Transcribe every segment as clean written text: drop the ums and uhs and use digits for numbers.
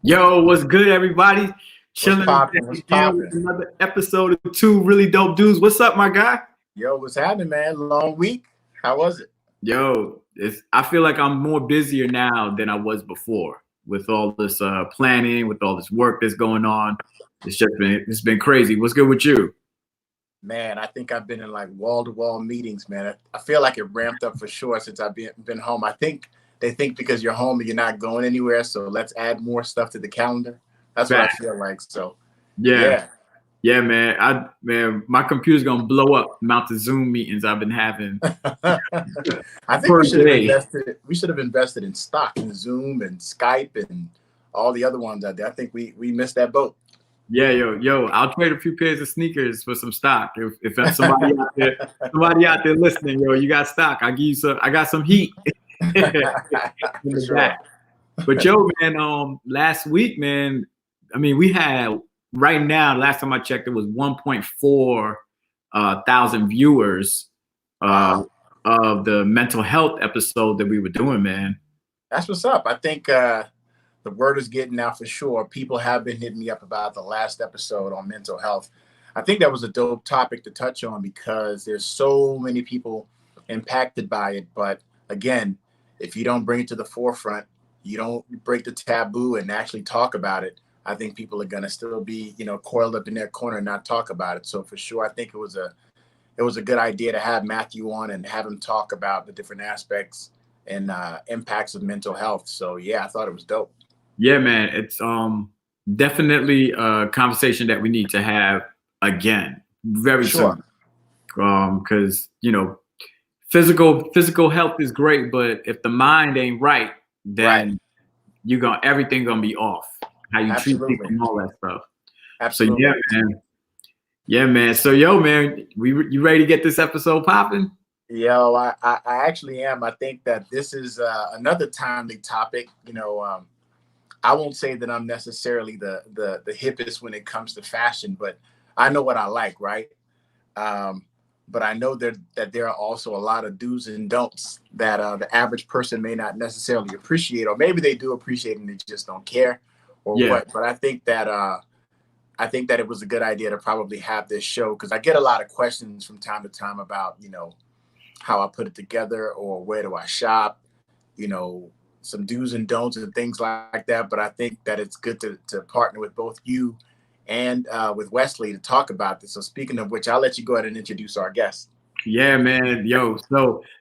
Yo, what's good, everybody? What's Chilling poppin'? back What's again with poppin'? another episode of Two Really Dope Dudes. What's up, my guy? Yo, what's happening, man? Long week. How was it? Yo, I feel like I'm more busier now than I was before with all this planning, with all this work that's going on. It's been crazy. What's good with you? Man, I think I've been in like wall-to-wall meetings, man. I feel like it ramped up for sure since I've been home. I think they think because you're home you're not going anywhere, so let's add more stuff to the calendar. That's what I Back. feel like. So, Yeah, yeah. yeah, man, my computer's gonna blow up the amount of Zoom meetings I've been having I think per day. we should have invested in stock in Zoom and Skype and all the other ones out there. I think we missed that boat. Yeah, yo, I'll trade a few pairs of sneakers for some stock. If that's somebody out there listening, yo, you got stock. I give you some. I got some heat in For the sure. back. But yo, man, last week, man, I mean, we had right now. Last time I checked, it was 1.4 thousand viewers Wow. of the mental health episode that we were doing, man. That's what's up. I think the word is getting out for sure. People have been hitting me up about the last episode on mental health. I think that was a dope topic to touch on because there's so many people impacted by it. But again, if you don't bring it to the forefront, you don't break the taboo and actually talk about it, I think people are gonna still be, coiled up in their corner and not talk about it. So for sure, I think it was a good idea to have Matthew on and have him talk about the different aspects and impacts of mental health. So yeah, I thought it was dope. Yeah, man, it's definitely a conversation that we need to have again For very sure. soon. Because physical health is great, but if the mind ain't right, Right. then everything gonna be off. How you treat people Absolutely. and all that stuff. So Absolutely. yeah, man. So yo, man, you ready to get this episode popping? Yo, I actually am. I think that this is another timely topic. I won't say that I'm necessarily the hippest when it comes to fashion, but I know what I like, right? But I know that there are also a lot of do's and don'ts that the average person may not necessarily appreciate, or maybe they do appreciate and they just don't care, or Yeah, what. But I think that it was a good idea to probably have this show because I get a lot of questions from time to time about how I put it together or where do I shop, you know, some do's and don'ts and things like that. But I think that it's good to partner with both you and with Wesley to talk about this. So speaking of which, I'll let you go ahead and introduce our guest. yeah, man. Yo,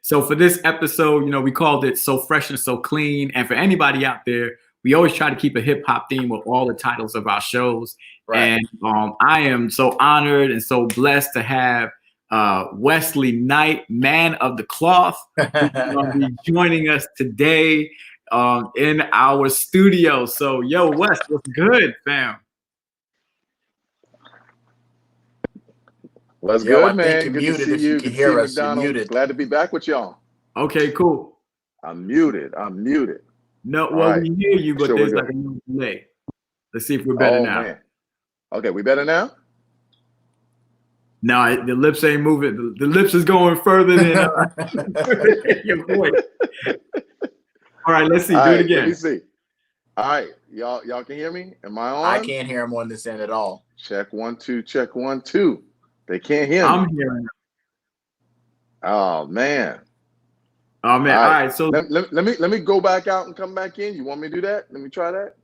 so for this episode, we called it So Fresh and So Clean. And for anybody out there, we always try to keep a hip hop theme with all the titles of our shows. Right. And I am so honored and so blessed to have Wesley Knight, man of the cloth, who's going to be joining us today in our studio. So, yo, Wes, what's good, fam? What's Yo, good, I think man? you're Good to muted see if you you. can Good to hear see us. You're McDonald. muted. Glad to be back with y'all. Okay, cool. I'm muted. No, All well, right. we hear you, but Sure, we're there's like good. a little delay. Let's see if we're better Oh, now. man. Okay, we better now? No, the lips ain't moving. The lips is going further than your voice. All right, let's see. All Do it right, again. let me see. All right, y'all can hear me? Am I on? I can't hear him on this end at all. Check 1 2. Check 1 2. They can't hear me. I'm hearing it. Oh man. Oh man. All right. So let me go back out and come back in. You want me to do that? Let me try that.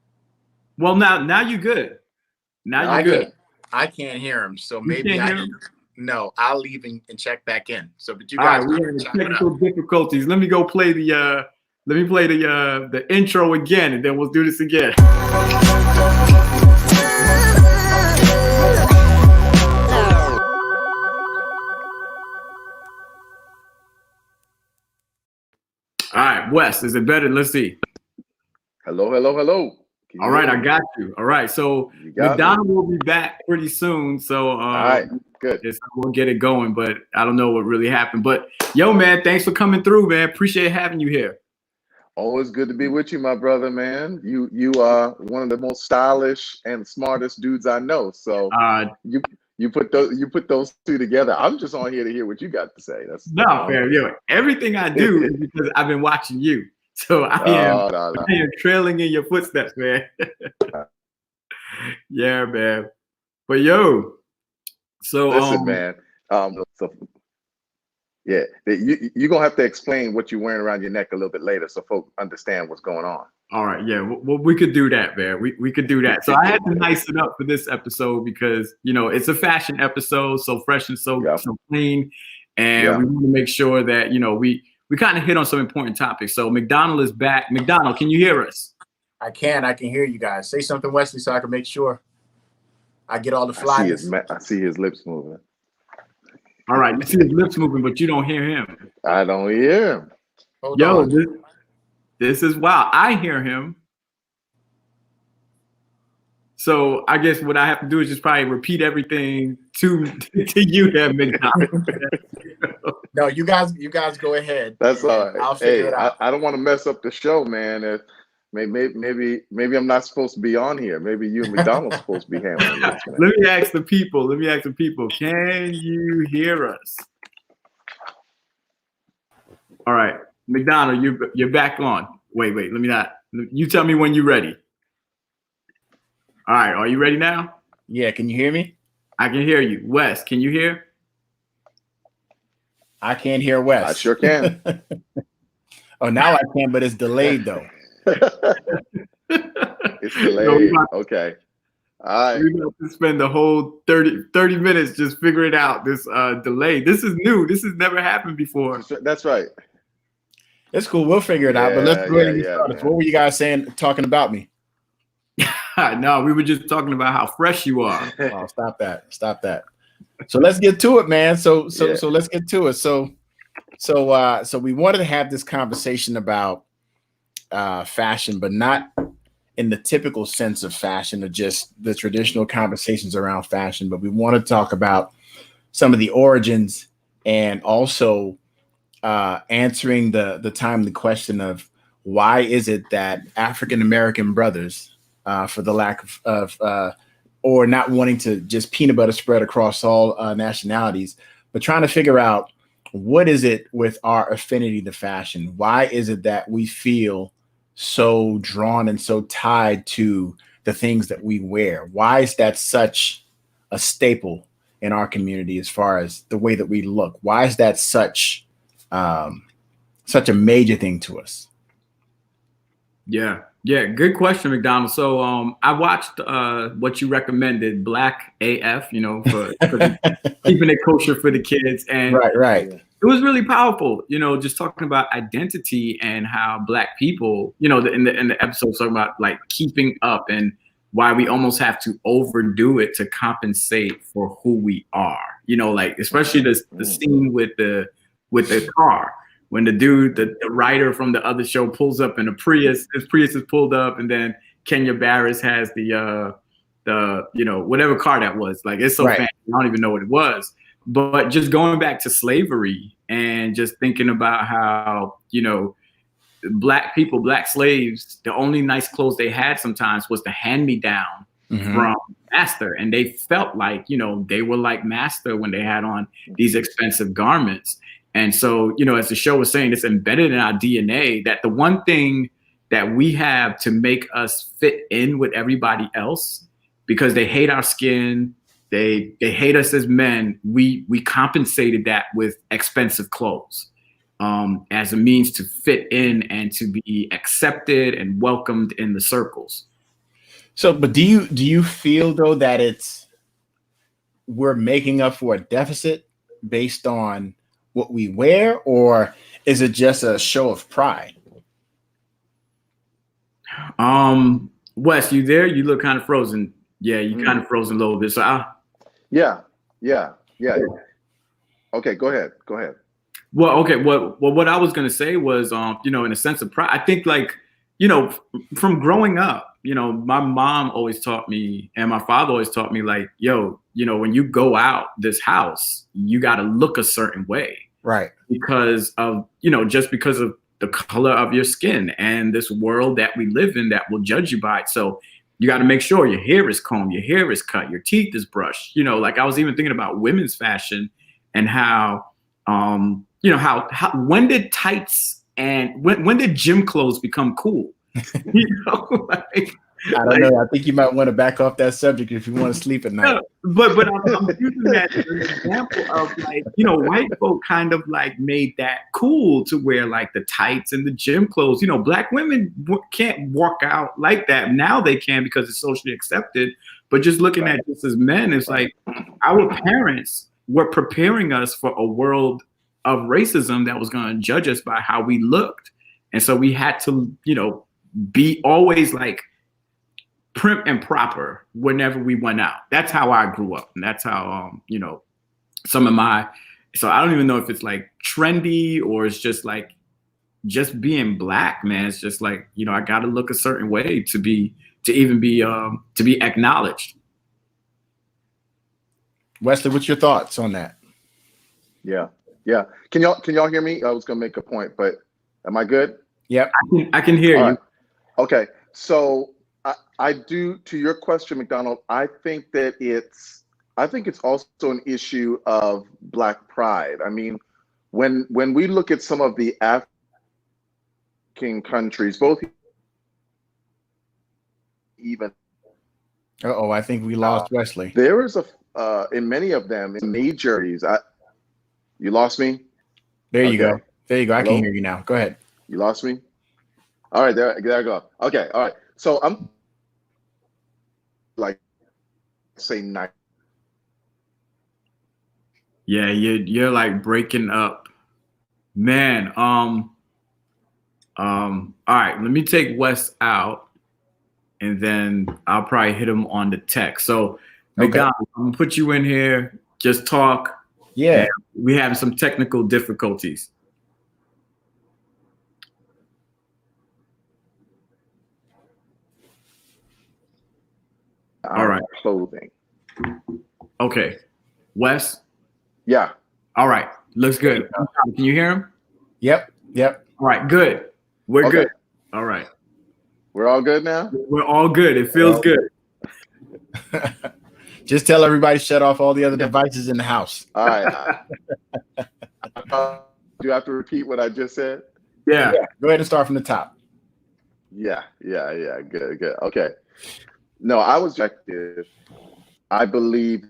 well, now you're good. Now you're good. I can't hear him, so You maybe can't I hear can. him? No, I'll leave and check back in. So, but you All guys right, we can have chop it up. technical difficulties. Let me go play the the intro again, and then we'll do this again. All right, Wes, is it better? Let's see. Hello. Can you All right, hear I me? got you. All right, so You got me. McDonald will be back pretty soon. So All right, good. we'll get it going, but I don't know what really happened. But yo, man, thanks for coming through, man. Appreciate having you here. Always good to be with you, my brother, man. You are one of the most stylish and smartest dudes I know. So you put those two together. I'm just on here to hear what you got to say. That's no, fair. Yo, everything I do is because I've been watching you. So I am trailing in your footsteps, man. Yeah, man. But yo, so listen, man. So yeah, you're gonna have to explain what you're wearing around your neck a little bit later, so folks understand what's going on. All right, yeah, well, we could do that, man. We could do that. So I had to nice it up for this episode because it's a fashion episode, so fresh and so clean, and we want to make sure that we kind of hit on some important topics. So McDonald is back. McDonald, can you hear us? I can hear you guys. Say something, Wesley, so I can make sure I get all the flyers. I see his lips moving. All right, you see his lips moving, but you don't hear him. I don't hear him. Hold on. This is wild. I hear him. So I guess what I have to do is just probably repeat everything to you, there, McDonald. No, you guys go ahead. That's all right. I'll figure it out. I don't want to mess up the show, man. Maybe I'm not supposed to be on here. Maybe you and McDonald's supposed to be handling this, man. Let me ask the people. Can you hear us? All right, McDonald, you're back on. Wait. Let me not. You tell me when you're ready. All right, are you ready now? Yeah, can you hear me? I can hear you. Wes, can you hear? I can't hear Wes. I sure can. Oh, now I can, but it's delayed though. It's delayed. Okay. All right. We're going to spend the whole 30 minutes just figuring out this delay. This is new. This has never happened before. That's right. It's cool. We'll figure it out. But let's go ahead and get started. So what were you guys talking about me? No, we were just talking about how fresh you are. Oh, stop that. So let's get to it, man. So let's get to it. So we wanted to have this conversation about fashion, but not in the typical sense of fashion or just the traditional conversations around fashion, but we want to talk about some of the origins and also answering the timely question of why is it that African-American brothers, for the lack of or not wanting to just peanut butter spread across all nationalities, but trying to figure out what is it with our affinity to fashion? Why is it that we feel so drawn and so tied to the things that we wear? Why is that such a staple in our community as far as the way that we look? Why is that such a major thing to us? Yeah, good question, McDonald. So I watched what you recommended, Black AF, for keeping it kosher for the kids. And right. It was really powerful, just talking about identity and how Black people, in the episode talking about like keeping up and why we almost have to overdo it to compensate for who we are. Like especially the scene with the car when the dude, the writer from the other show pulls up in a Prius. His Prius is pulled up, and then Kenya Barris has the whatever car that was. Like it's so fancy, I don't even know what it was. But just going back to slavery and just thinking about how, Black people, Black slaves, the only nice clothes they had sometimes was the hand-me-down from master. And they felt like, they were like master when they had on these expensive garments. And so, as the show was saying, it's embedded in our DNA that the one thing that we have to make us fit in with everybody else, because they hate our skin, they hate us as men. We compensated that with expensive clothes as a means to fit in and to be accepted and welcomed in the circles. So, but do you feel though that we're making up for a deficit based on what we wear, or is it just a show of pride? Wes, you there? You look kind of frozen. Yeah, you kind of frozen a little bit. So Yeah. Okay, go ahead. Well, okay. What I was gonna say was, in a sense of pride, I think like, from growing up, my mom always taught me, and my father always taught me, like, when you go out this house, you got to look a certain way, right? Because of, just because of the color of your skin and this world that we live in that will judge you by it. So you got to make sure your hair is combed, your hair is cut, your teeth is brushed. Like I was even thinking about women's fashion and how, how when did tights And when did gym clothes become cool? You know, like, I don't know. I think you might want to back off that subject if you want to sleep at night. But I'm using that as an example of, like, you know, white folk kind of like made that cool to wear like the tights and the gym clothes. You know, black women can't walk out like that. Now they can because it's socially accepted. But just looking at this as men, it's like our parents were preparing us for a world of racism that was going to judge us by how we looked. And so we had to, you know, be always like prim and proper whenever we went out. That's how I grew up. And that's how, you know, some of my, so I don't even know if it's like trendy or it's just like, just being black, man. It's just like, you know, I got to look a certain way to even be acknowledged. Wesley, what's your thoughts on that? Yeah. Can y'all hear me? I was gonna make a point, but am I good? Yep. I can hear you. Right. Okay. So I do, to your question, McDonald, I think it's also an issue of Black pride. I mean, when we look at some of the African countries, both even. I think we lost Wesley. There is in many of them, in majors. You lost me? There you go. There you go. I Hello? can hear you now. Go ahead. You lost me? All right, there I go. Okay, all right. So I'm like, say, night. Yeah, you're like breaking up, man. All right, let me take Wes out, and then I'll probably hit him on the text. So, McDonald, I'm gonna put you in here. Just talk. Yeah, we have some technical difficulties. All right. Clothing. Okay. Wes? Yeah. All right. Looks good. Can you hear him? Yep. All right. Good. We're good. All right. We're all good now? We're all good. It feels good. Just tell everybody shut off all the other devices in the house. All right. Do you have to repeat what I just said? Yeah. Go ahead and start from the top. Yeah. Good. Okay. No, I was objective. I believe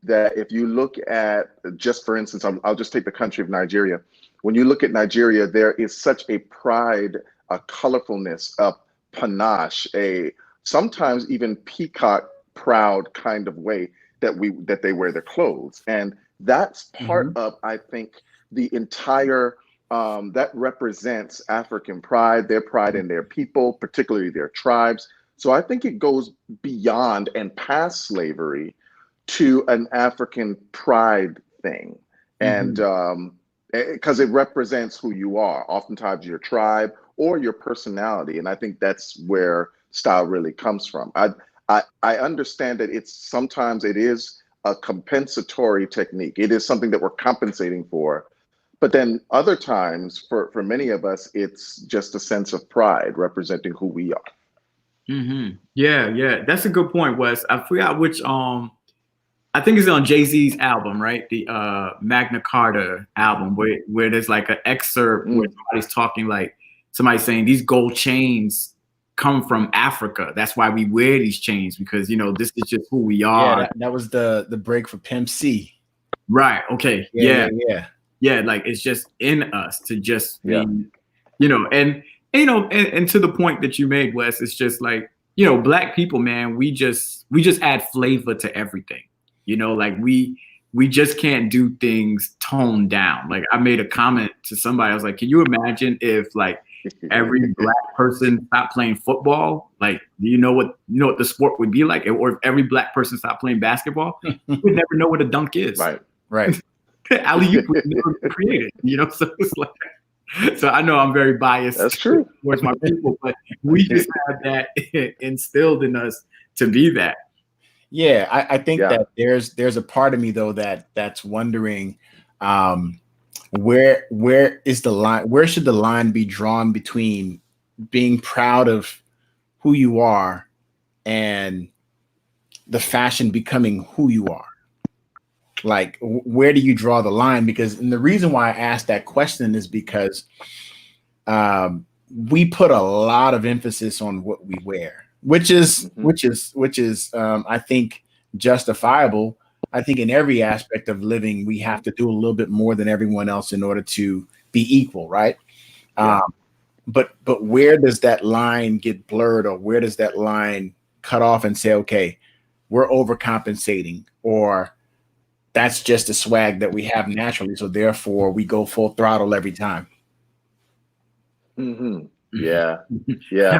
that if you look at, just for instance, I'll just take the country of Nigeria. When you look at Nigeria, there is such a pride, a colorfulness, a panache, a sometimes even peacock proud kind of way that they wear their clothes. And that's part of, I think, the entire, that represents African pride, their pride in their people, particularly their tribes. So I think it goes beyond and past slavery to an African pride thing. And because it represents who you are, oftentimes your tribe or your personality. And I think that's where style really comes from. I understand that sometimes it is a compensatory technique. It is something that we're compensating for. But then other times, for many of us, it's just a sense of pride representing who we are. Yeah. That's a good point, Wes. I forgot which, I think it's on Jay-Z's album, right? The Magna Carta album, where there's like an excerpt where somebody's talking, like somebody's saying these gold chains come from Africa. That's why we wear these chains, because, you know, this is just who we are. Yeah, that was the break for Pimp C. Right. Okay. Yeah. Like it's just in us to just be, you know, and to the point that you made, Wes, it's just like, you know, Black people, man, we just add flavor to everything. You know, like we just can't do things toned down. Like I made a comment to somebody, I was like, can you imagine if like every Black person stopped playing football? Like, do you know what the sport would be like? Or if every Black person stopped playing basketball, you would never know what a dunk is. Right. Alley-oop was never created, you know? So it's like, so I know I'm very biased. That's true. Towards my people, but we just have that instilled in us to be that. Yeah, I think that there's a part of me though that's wondering where is the line? Where should the line be drawn between being proud of who you are and the fashion becoming who you are? Like, where do you draw the line? Because, and the reason why I asked that question is because we put a lot of emphasis on what we wear, which is I think justifiable. I think in every aspect of living, we have to do a little bit more than everyone else in order to be equal, right? Yeah. But where does that line get blurred, or where does that line cut off and say, okay, we're overcompensating, or that's just a swag that we have naturally, so therefore we go full throttle every time? Mm-hmm. Yeah. Yeah.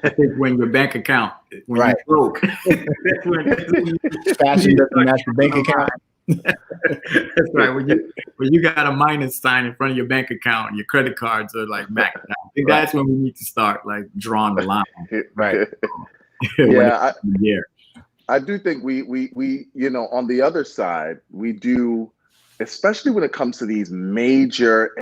I think when your bank account, when Right. you broke, that's when Fashion doesn't match the bank account. That's right. When you got a minus sign in front of your bank account, and your credit cards are like maxed out. I think that's when we need to start like drawing the line. Right. Yeah. I do think we on the other side, we do, especially when it comes to these major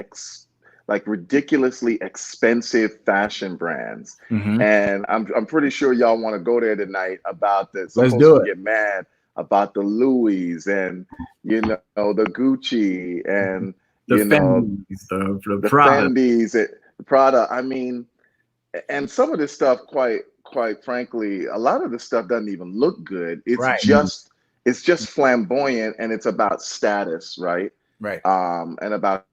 like ridiculously expensive fashion brands. Mm-hmm. And I'm pretty sure y'all want to go there tonight about this. Let's do it. Get mad about the Louis and the Gucci and the Fendi's, the Prada. Fendi's, the Prada. I mean, and some of this stuff, quite frankly, a lot of the stuff doesn't even look good. It's just flamboyant, and it's about status, right? Right. And about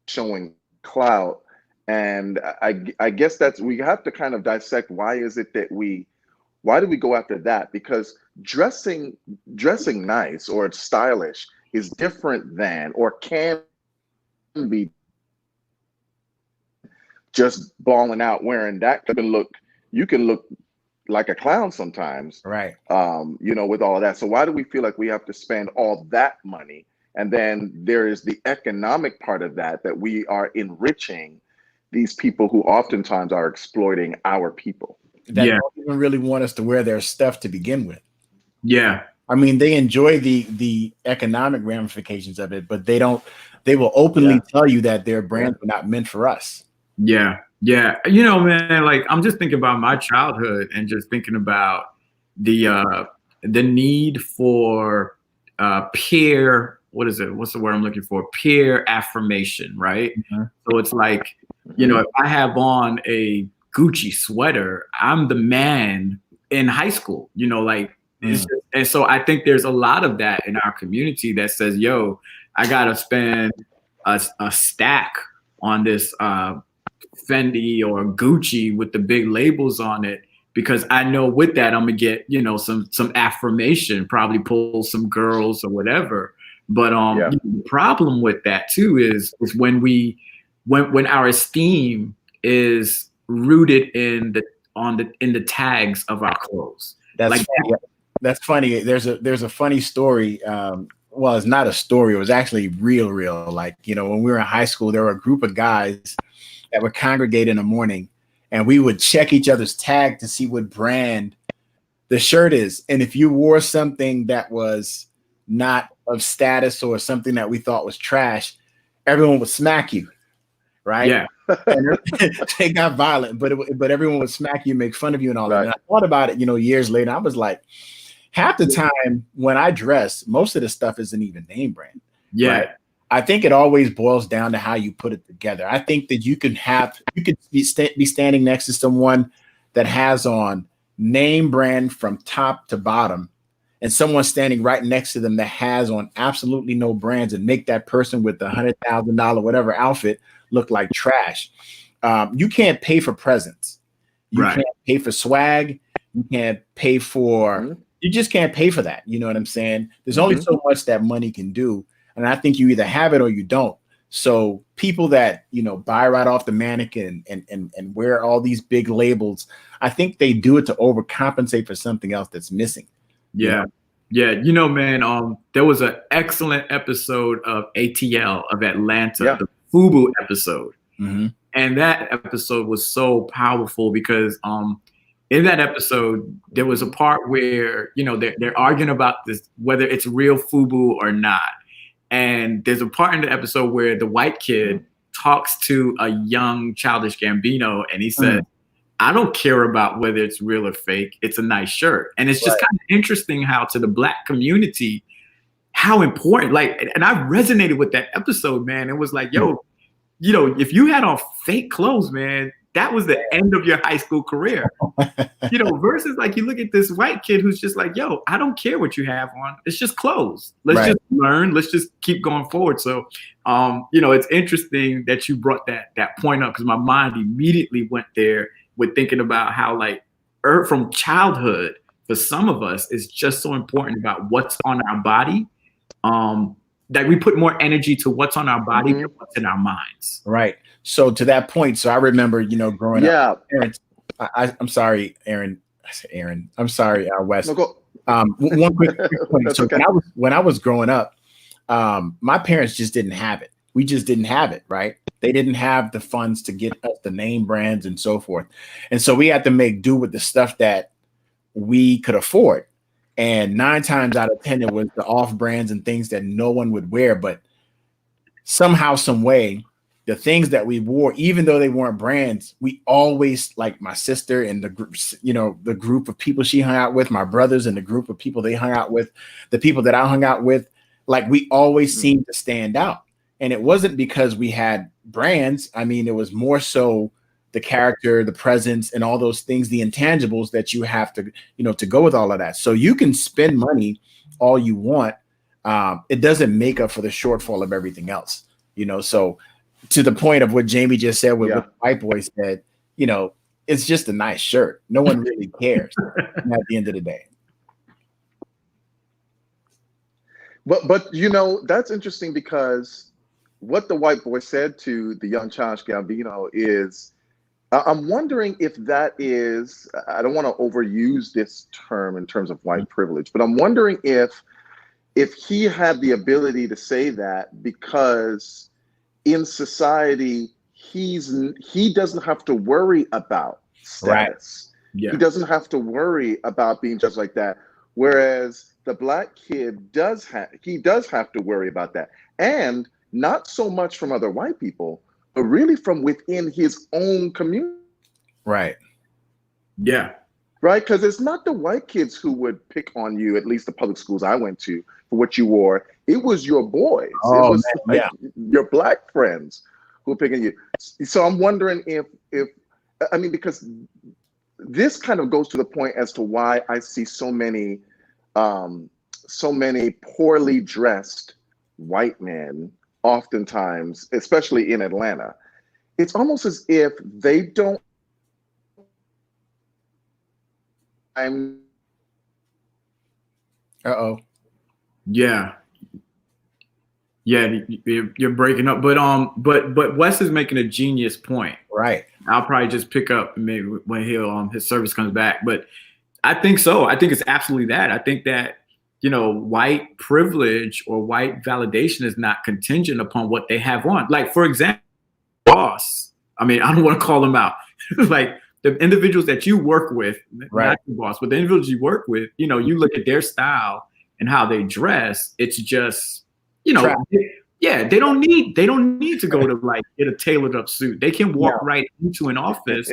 showing clout. And I guess we have to kind of dissect, why do we go after that? Because dressing nice or stylish is different than, or can be, just balling out wearing that. You can look like a clown sometimes, right? With all of that. So why do we feel like we have to spend all that money? And then there is the economic part of that we are enriching these people who oftentimes are exploiting our people. That don't even really want us to wear their stuff to begin with. Yeah. I mean, they enjoy the economic ramifications of it, but they will openly tell you that their brands were not meant for us. Yeah. Yeah. Man, like, I'm just thinking about my childhood and just thinking about the need for peer, what's the word I'm looking for? Peer affirmation, right? Mm-hmm. So it's like, if I have on a Gucci sweater, I'm the man in high school, it's just, and so I think there's a lot of that in our community that says, yo, I got to spend a stack on this Fendi or Gucci with the big labels on it, because I know with that I'm gonna get some affirmation, probably pull some girls or whatever. But the problem with that too is when our esteem is rooted in the tags of our clothes. That's funny. There's a funny story. Well, it's not a story. It was actually real. Like, when we were in high school, there were a group of guys that would congregate in the morning, and we would check each other's tag to see what brand the shirt is. And if you wore something that was not of status or something that we thought was trash, everyone would smack you, right? Yeah. And they got violent, but everyone would smack you, make fun of you, and all that. And I thought about it, years later. I was like, half the time when I dress, most of the stuff isn't even name brand. Yeah. Right? I think it always boils down to how you put it together. I think that you could be standing next to someone that has on name brand from top to bottom, and someone standing right next to them that has on absolutely no brands, and make that person with the $100,000 whatever outfit look like trash. You can't pay for presents. You can't pay for swag. You can't pay for. You just can't pay for that. You know what I'm saying? There's only so much that money can do. And I think you either have it or you don't. So people that, buy right off the mannequin and wear all these big labels, I think they do it to overcompensate for something else that's missing. Yeah. Yeah. Man, there was an excellent episode of ATL of Atlanta, the FUBU episode. Mm-hmm. And that episode was so powerful because in that episode, there was a part where, they're arguing about this, whether it's real FUBU or not. And there's a part in the episode where the white kid talks to a young Childish Gambino, and he said, I don't care about whether it's real or fake. It's a nice shirt. And it's just kind of interesting how to the black community, how important, like, and I resonated with that episode, man. It was like, yo, you know, if you had on fake clothes, man, that was the end of your high school career. You know, versus like you look at this white kid who's just like, yo, I don't care what you have on. It's just clothes. Let's just learn. Let's just keep going forward. So, you know, it's interesting that you brought that point up, because my mind immediately went there with thinking about how, like, from childhood, for some of us, it's just so important about what's on our body. That we put more energy to what's on our body than what's in our minds. Right. So to that point, so I remember, you know, growing up, parents, I'm sorry, Aaron. I said Aaron. I'm sorry, Wes. No, go. One quick point. So okay. when I was growing up, my parents just didn't have it. We just didn't have it, right? They didn't have the funds to get us the name brands and so forth. And so we had to make do with the stuff that we could afford. And 9 times out of 10, it was the off brands and things that no one would wear. But somehow, some way, the things that we wore, even though they weren't brands, we always, like my sister and the group, you know, the group of people she hung out with, my brothers and the group of people they hung out with, the people that I hung out with, like we always seemed to stand out. And it wasn't because we had brands. I mean, it was more so the character, the presence, and all those things, the intangibles that you have to, you know, to go with all of that. So you can spend money all you want. It doesn't make up for the shortfall of everything else, you know? So to the point of what Jamie just said with what White Boy said, you know, it's just a nice shirt. No one really cares at the end of the day. But you know, that's interesting, because what the White Boy said to the young Childish Gambino is, I'm wondering if that is, I don't want to overuse this term in terms of white privilege, but I'm wondering if he had the ability to say that because in society, he doesn't have to worry about status. Yeah. He doesn't have to worry about being judged like that. Whereas the Black kid does have to worry about that. And not so much from other white people, but really from within his own community. Right. Yeah. Right? Because it's not the white kids who would pick on you, at least the public schools I went to, for what you wore. It was your boys. Oh, it was man, your Black friends who were picking you. So I'm wondering if I mean, because this kind of goes to the point as to why I see so many poorly dressed white men oftentimes, especially in Atlanta. It's almost as if they don't. Yeah. You're breaking up, but Wes is making a genius point. Right. I'll probably just pick up maybe when his service comes back. But I think so. I think it's absolutely that. I think that, you know, white privilege or white validation is not contingent upon what they have on. Like, for example, boss. I mean, I don't want to call them out. Like the individuals that you work with, not your boss, but the individuals you work with, you know, you look at their style and how they dress. It's just, you know, they don't need to go to like get a tailored up suit. They can walk right into an office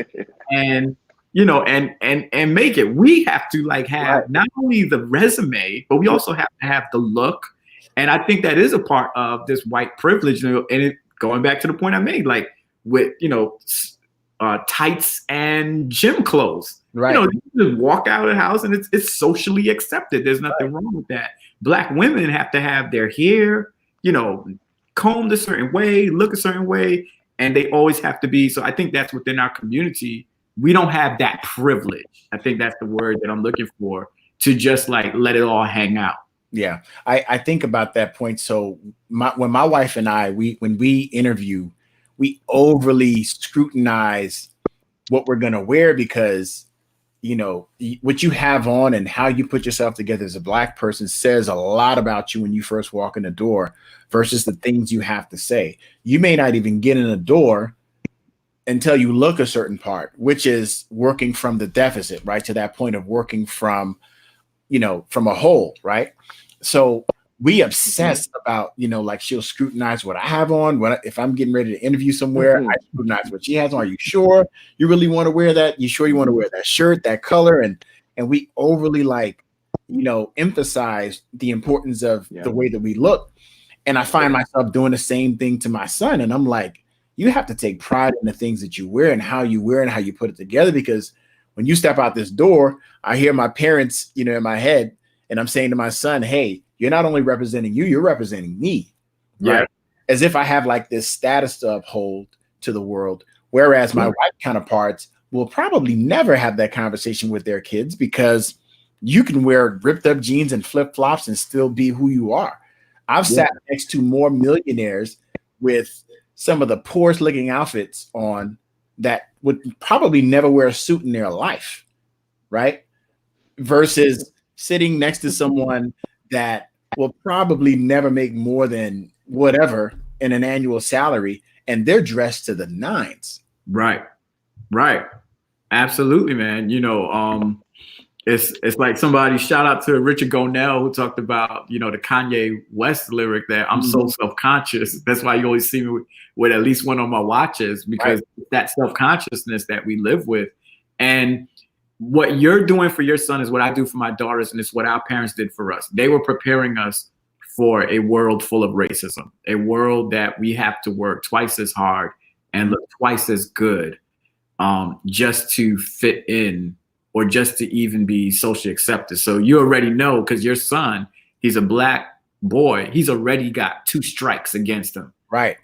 and, you know, and make it. We have to like have not only the resume, but we also have to have the look. And I think that is a part of this white privilege. You know, and it, going back to the point I made, like with, you know, tights and gym clothes. Right. You know, you just walk out of the house and it's socially accepted. There's nothing wrong with that. Black women have to have their hair, you know, combed a certain way, look a certain way, and they always have to be. So I think that's within our community. We don't have that privilege. I think that's the word that I'm looking for, to just like let it all hang out. Yeah, I think about that point. So when my wife and I, when we interview, we overly scrutinize what we're going to wear because, you know, what you have on and how you put yourself together as a Black person says a lot about you when you first walk in the door versus the things you have to say. You may not even get in the door until you look a certain part, which is working from the deficit, right? To that point of working from, you know, from a whole, right? So we obsess about, you know, like she'll scrutinize what I have on. If I'm getting ready to interview somewhere, I scrutinize what she has on. Are you sure you really want to wear that? You sure you want to wear that shirt, that color? And we overly like emphasize the importance of the way that we look. And I find myself doing the same thing to my son. And I'm like, you have to take pride in the things that you wear and how you wear and how you put it together. Because when you step out this door, I hear my parents, in my head, and I'm saying to my son, hey, you're not only representing you, you're representing me. Right? Yeah. As if I have like this status to uphold to the world. Whereas my white counterparts will probably never have that conversation with their kids, because you can wear ripped up jeans and flip flops and still be who you are. I've sat next to more millionaires with some of the poorest looking outfits on that would probably never wear a suit in their life, right? Versus sitting next to someone that will probably never make more than whatever in an annual salary, and they're dressed to the nines. Right. Absolutely, man. It's like somebody, shout out to Richard Gonell, who talked about, the Kanye West lyric that I'm so self-conscious. That's why you always see me with at least one of my watches, because that self-consciousness that we live with. And what you're doing for your son is what I do for my daughters, and it's what our parents did for us. They were preparing us for a world full of racism, a world that we have to work twice as hard and look twice as good just to fit in, or just to even be socially accepted. So you already know, because your son, he's a black boy, he's already got 2 strikes against him. Right.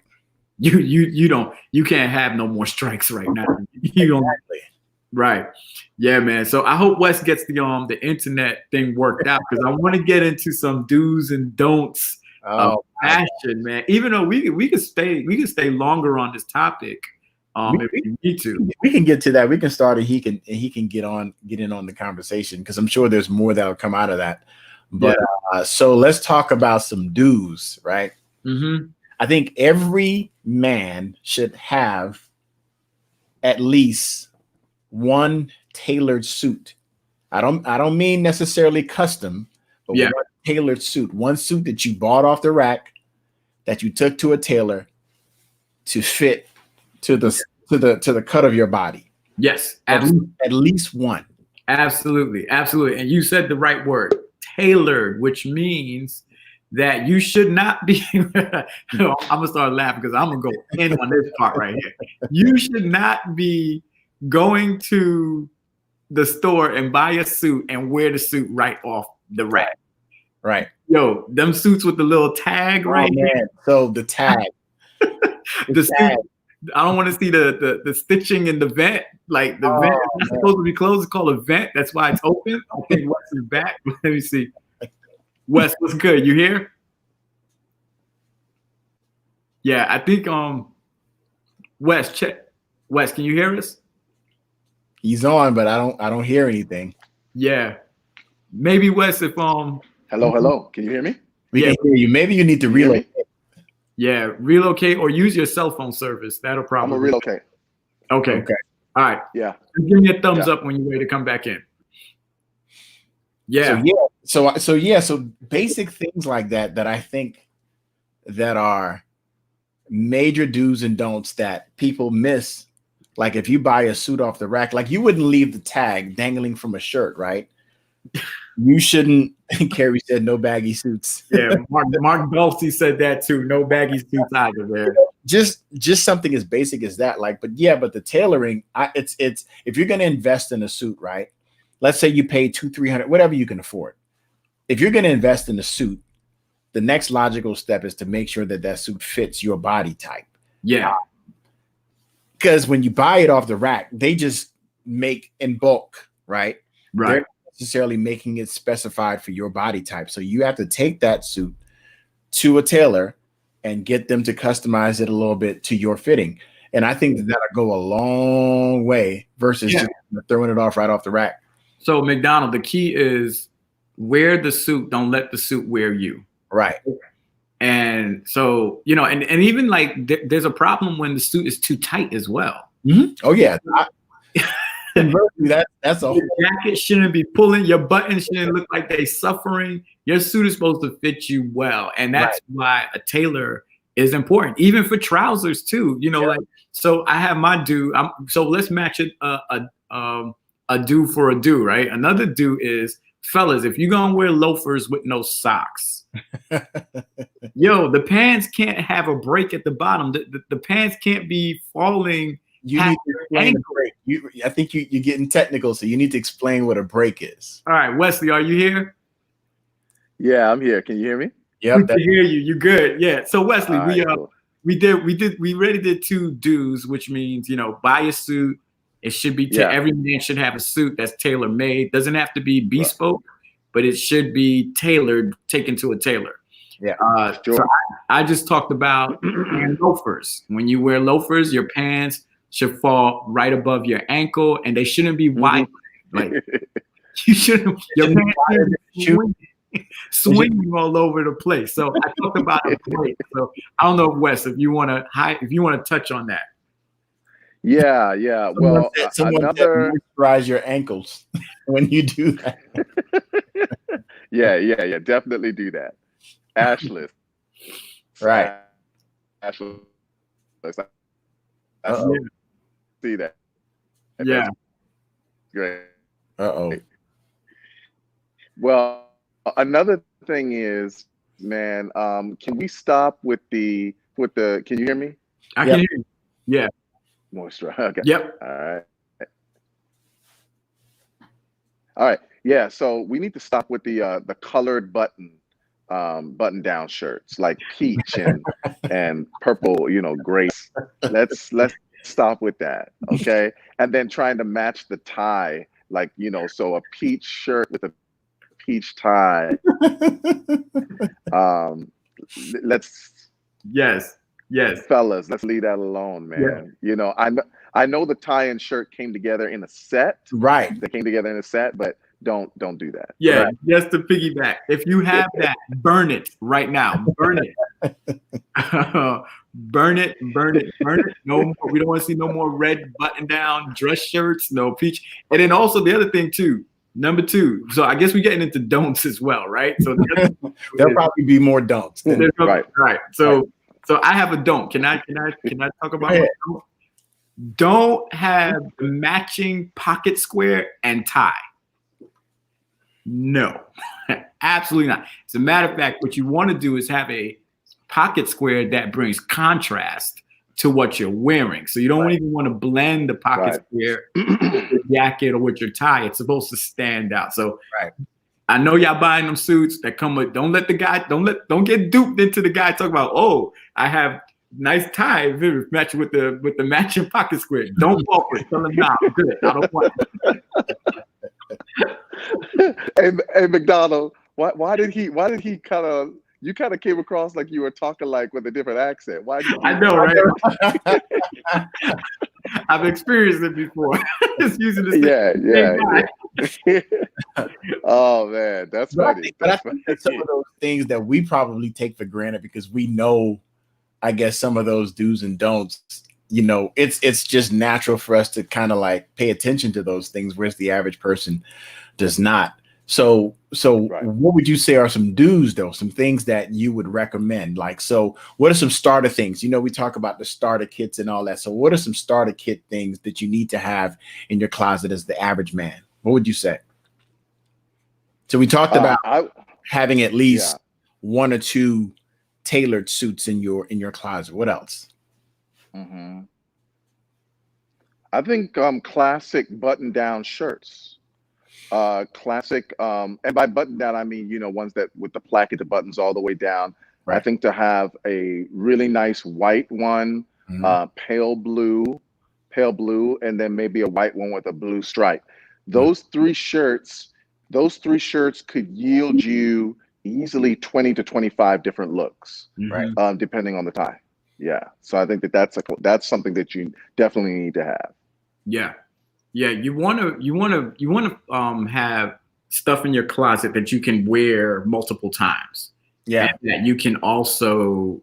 You can't have no more strikes right now. You don't. Right. Yeah, man. So I hope Wes gets the internet thing worked out, because I want to get into some do's and don'ts of fashion, man. Even though we could stay longer on this topic. If we need to, we can get to that. We can start, and he can get in on the conversation, because I'm sure there's more that'll come out of that. But so let's talk about some do's, right? Mm-hmm. I think every man should have at least one tailored suit. I don't mean necessarily custom, but one tailored suit. One suit that you bought off the rack, that you took to a tailor to fit to the cut of your body. Yes, at least one. Absolutely. And you said the right word, tailored, which means that you should not be. I'm gonna start laughing, because I'm gonna go in on this part right here. You should not be going to the store and buy a suit and wear the suit right off the rack. Right. Yo, them suits with the little tag here. So the tag. the tag. Suit, I don't want to see the stitching in the vent. Like the vent is supposed to be closed. It's called a vent. That's why it's open. I think Wes is back. Let me see. Wes, what's good? You here? Yeah, I think Wes, check. Wes, can you hear us? He's on, but I don't hear anything. Yeah. Maybe Wes, if Hello. Can you hear me? We can hear you. Maybe you need to relocate. Yeah, relocate or use your cell phone service. That'll probably. I'm gonna relocate. Okay. All right. Yeah. Just give me a thumbs up when you're ready to come back in. Yeah. So basic things like that I think that are major do's and don'ts that people miss. Like if you buy a suit off the rack, like you wouldn't leave the tag dangling from a shirt, right? You shouldn't. Carrie said no baggy suits. Yeah, Mark Dulcie said that too. No baggy suits either, man. Just something as basic as that. Like, but the tailoring, it's if you're gonna invest in a suit, right? Let's say you pay $200-300, whatever you can afford. If you're gonna invest in a suit, the next logical step is to make sure that suit fits your body type. Yeah. Because when you buy it off the rack, they just make in bulk, right? Right. They're not necessarily making it specified for your body type. So you have to take that suit to a tailor and get them to customize it a little bit to your fitting. And I think that'll go a long way versus just throwing it off right off the rack. So McDonald, the key is wear the suit. Don't let the suit wear you. Right. And so, and even like there's a problem when the suit is too tight as well. Mm-hmm. Oh yeah. That's a whole jacket shouldn't be pulling, your buttons shouldn't look like they suffering. Your suit is supposed to fit you well. And that's why a tailor is important, even for trousers too. Like, so I have my do. So let's match it a do for a do, right? Another do is fellas, if you're gonna wear loafers with no socks, yo, the pants can't have a break at the bottom. The pants can't be falling. You need to explain a break. I think you're getting technical, so you need to explain what a break is. All right, Wesley, are you here? Yeah, I'm here. Can you hear me? Yeah, we can hear you. You're good. Yeah. So Wesley, Cool. we already did 2 do's, which means, you know, buy a suit. It should be every man should have a suit that's tailor made. Doesn't have to be bespoke, but it should be tailored, taken to a tailor. Yeah. Sure. So I just talked about wearing loafers. When you wear loafers, your pants should fall right above your ankle, and they shouldn't be wide. Like you shouldn't. Your pants shouldn't be swinging all over the place. So I talked about a break. So I don't know, Wes, if you want to touch on that. Yeah. Well, someone said moisturize your ankles when you do that. Yeah. Definitely do that. Ashless. Right. Ashless. See that. Yeah. Great. Uh-oh. Well, another thing is, man, can we stop with the can you hear me? I can hear you. Yeah. Moisturize. Okay. Yep. All right. Yeah. So we need to stop with the colored button down shirts like peach and purple, gray. Let's stop with that. Okay. And then trying to match the tie, like, so a peach shirt with a peach tie. Yes. Fellas, let's leave that alone, man. Yeah. I know the tie and shirt came together in a set. Right. They came together in a set, but don't do that. Yeah, right? Just to piggyback. If you have that, burn it right now. Burn it. Burn it. No more. We don't want to see no more red button down dress shirts, no peach. And then also the other thing too, number 2. So I guess we're getting into don'ts as well, right? So there'll probably be more don'ts. Right. So I have a don't. Can I talk about my don't? Don't have the matching pocket square and tie. No, absolutely not. As a matter of fact, what you want to do is have a pocket square that brings contrast to what you're wearing. So you don't even want to blend the pocket square with your jacket or with your tie. It's supposed to stand out. So I know y'all buying them suits that come with, don't get duped into the guy talking about, oh, I have nice tie matching with the matching pocket square. Don't fall for it. Tell them, nah, I'm good. I don't want it. Hey, McDonald, why did he kind of, you kind of came across like you were talking like with a different accent. Why? I know, right? I've experienced it before. Just using the same Oh man, that's funny. But I think that's some of those things that we probably take for granted because we know, I guess, some of those do's and don'ts. It's just natural for us to kind of like pay attention to those things, whereas the average person does not. So what would you say are some do's though? Some things that you would recommend? Like, so what are some starter things? We talk about the starter kits and all that. So what are some starter kit things that you need to have in your closet as the average man? What would you say? So we talked about having at least 1 or 2 tailored suits in your closet. What else? Mm-hmm. I think classic button-down shirts. Classic, and by button down I mean ones that with the placket, the buttons all the way down. Right. I think to have a really nice white one, pale blue, and then maybe a white one with a blue stripe. Those 3 shirts could yield you easily 20 to 25 different looks, right? Depending on the tie. Yeah. So I think that's something that you definitely need to have. Yeah. You want to have stuff in your closet that you can wear multiple times. Yeah. And that you can also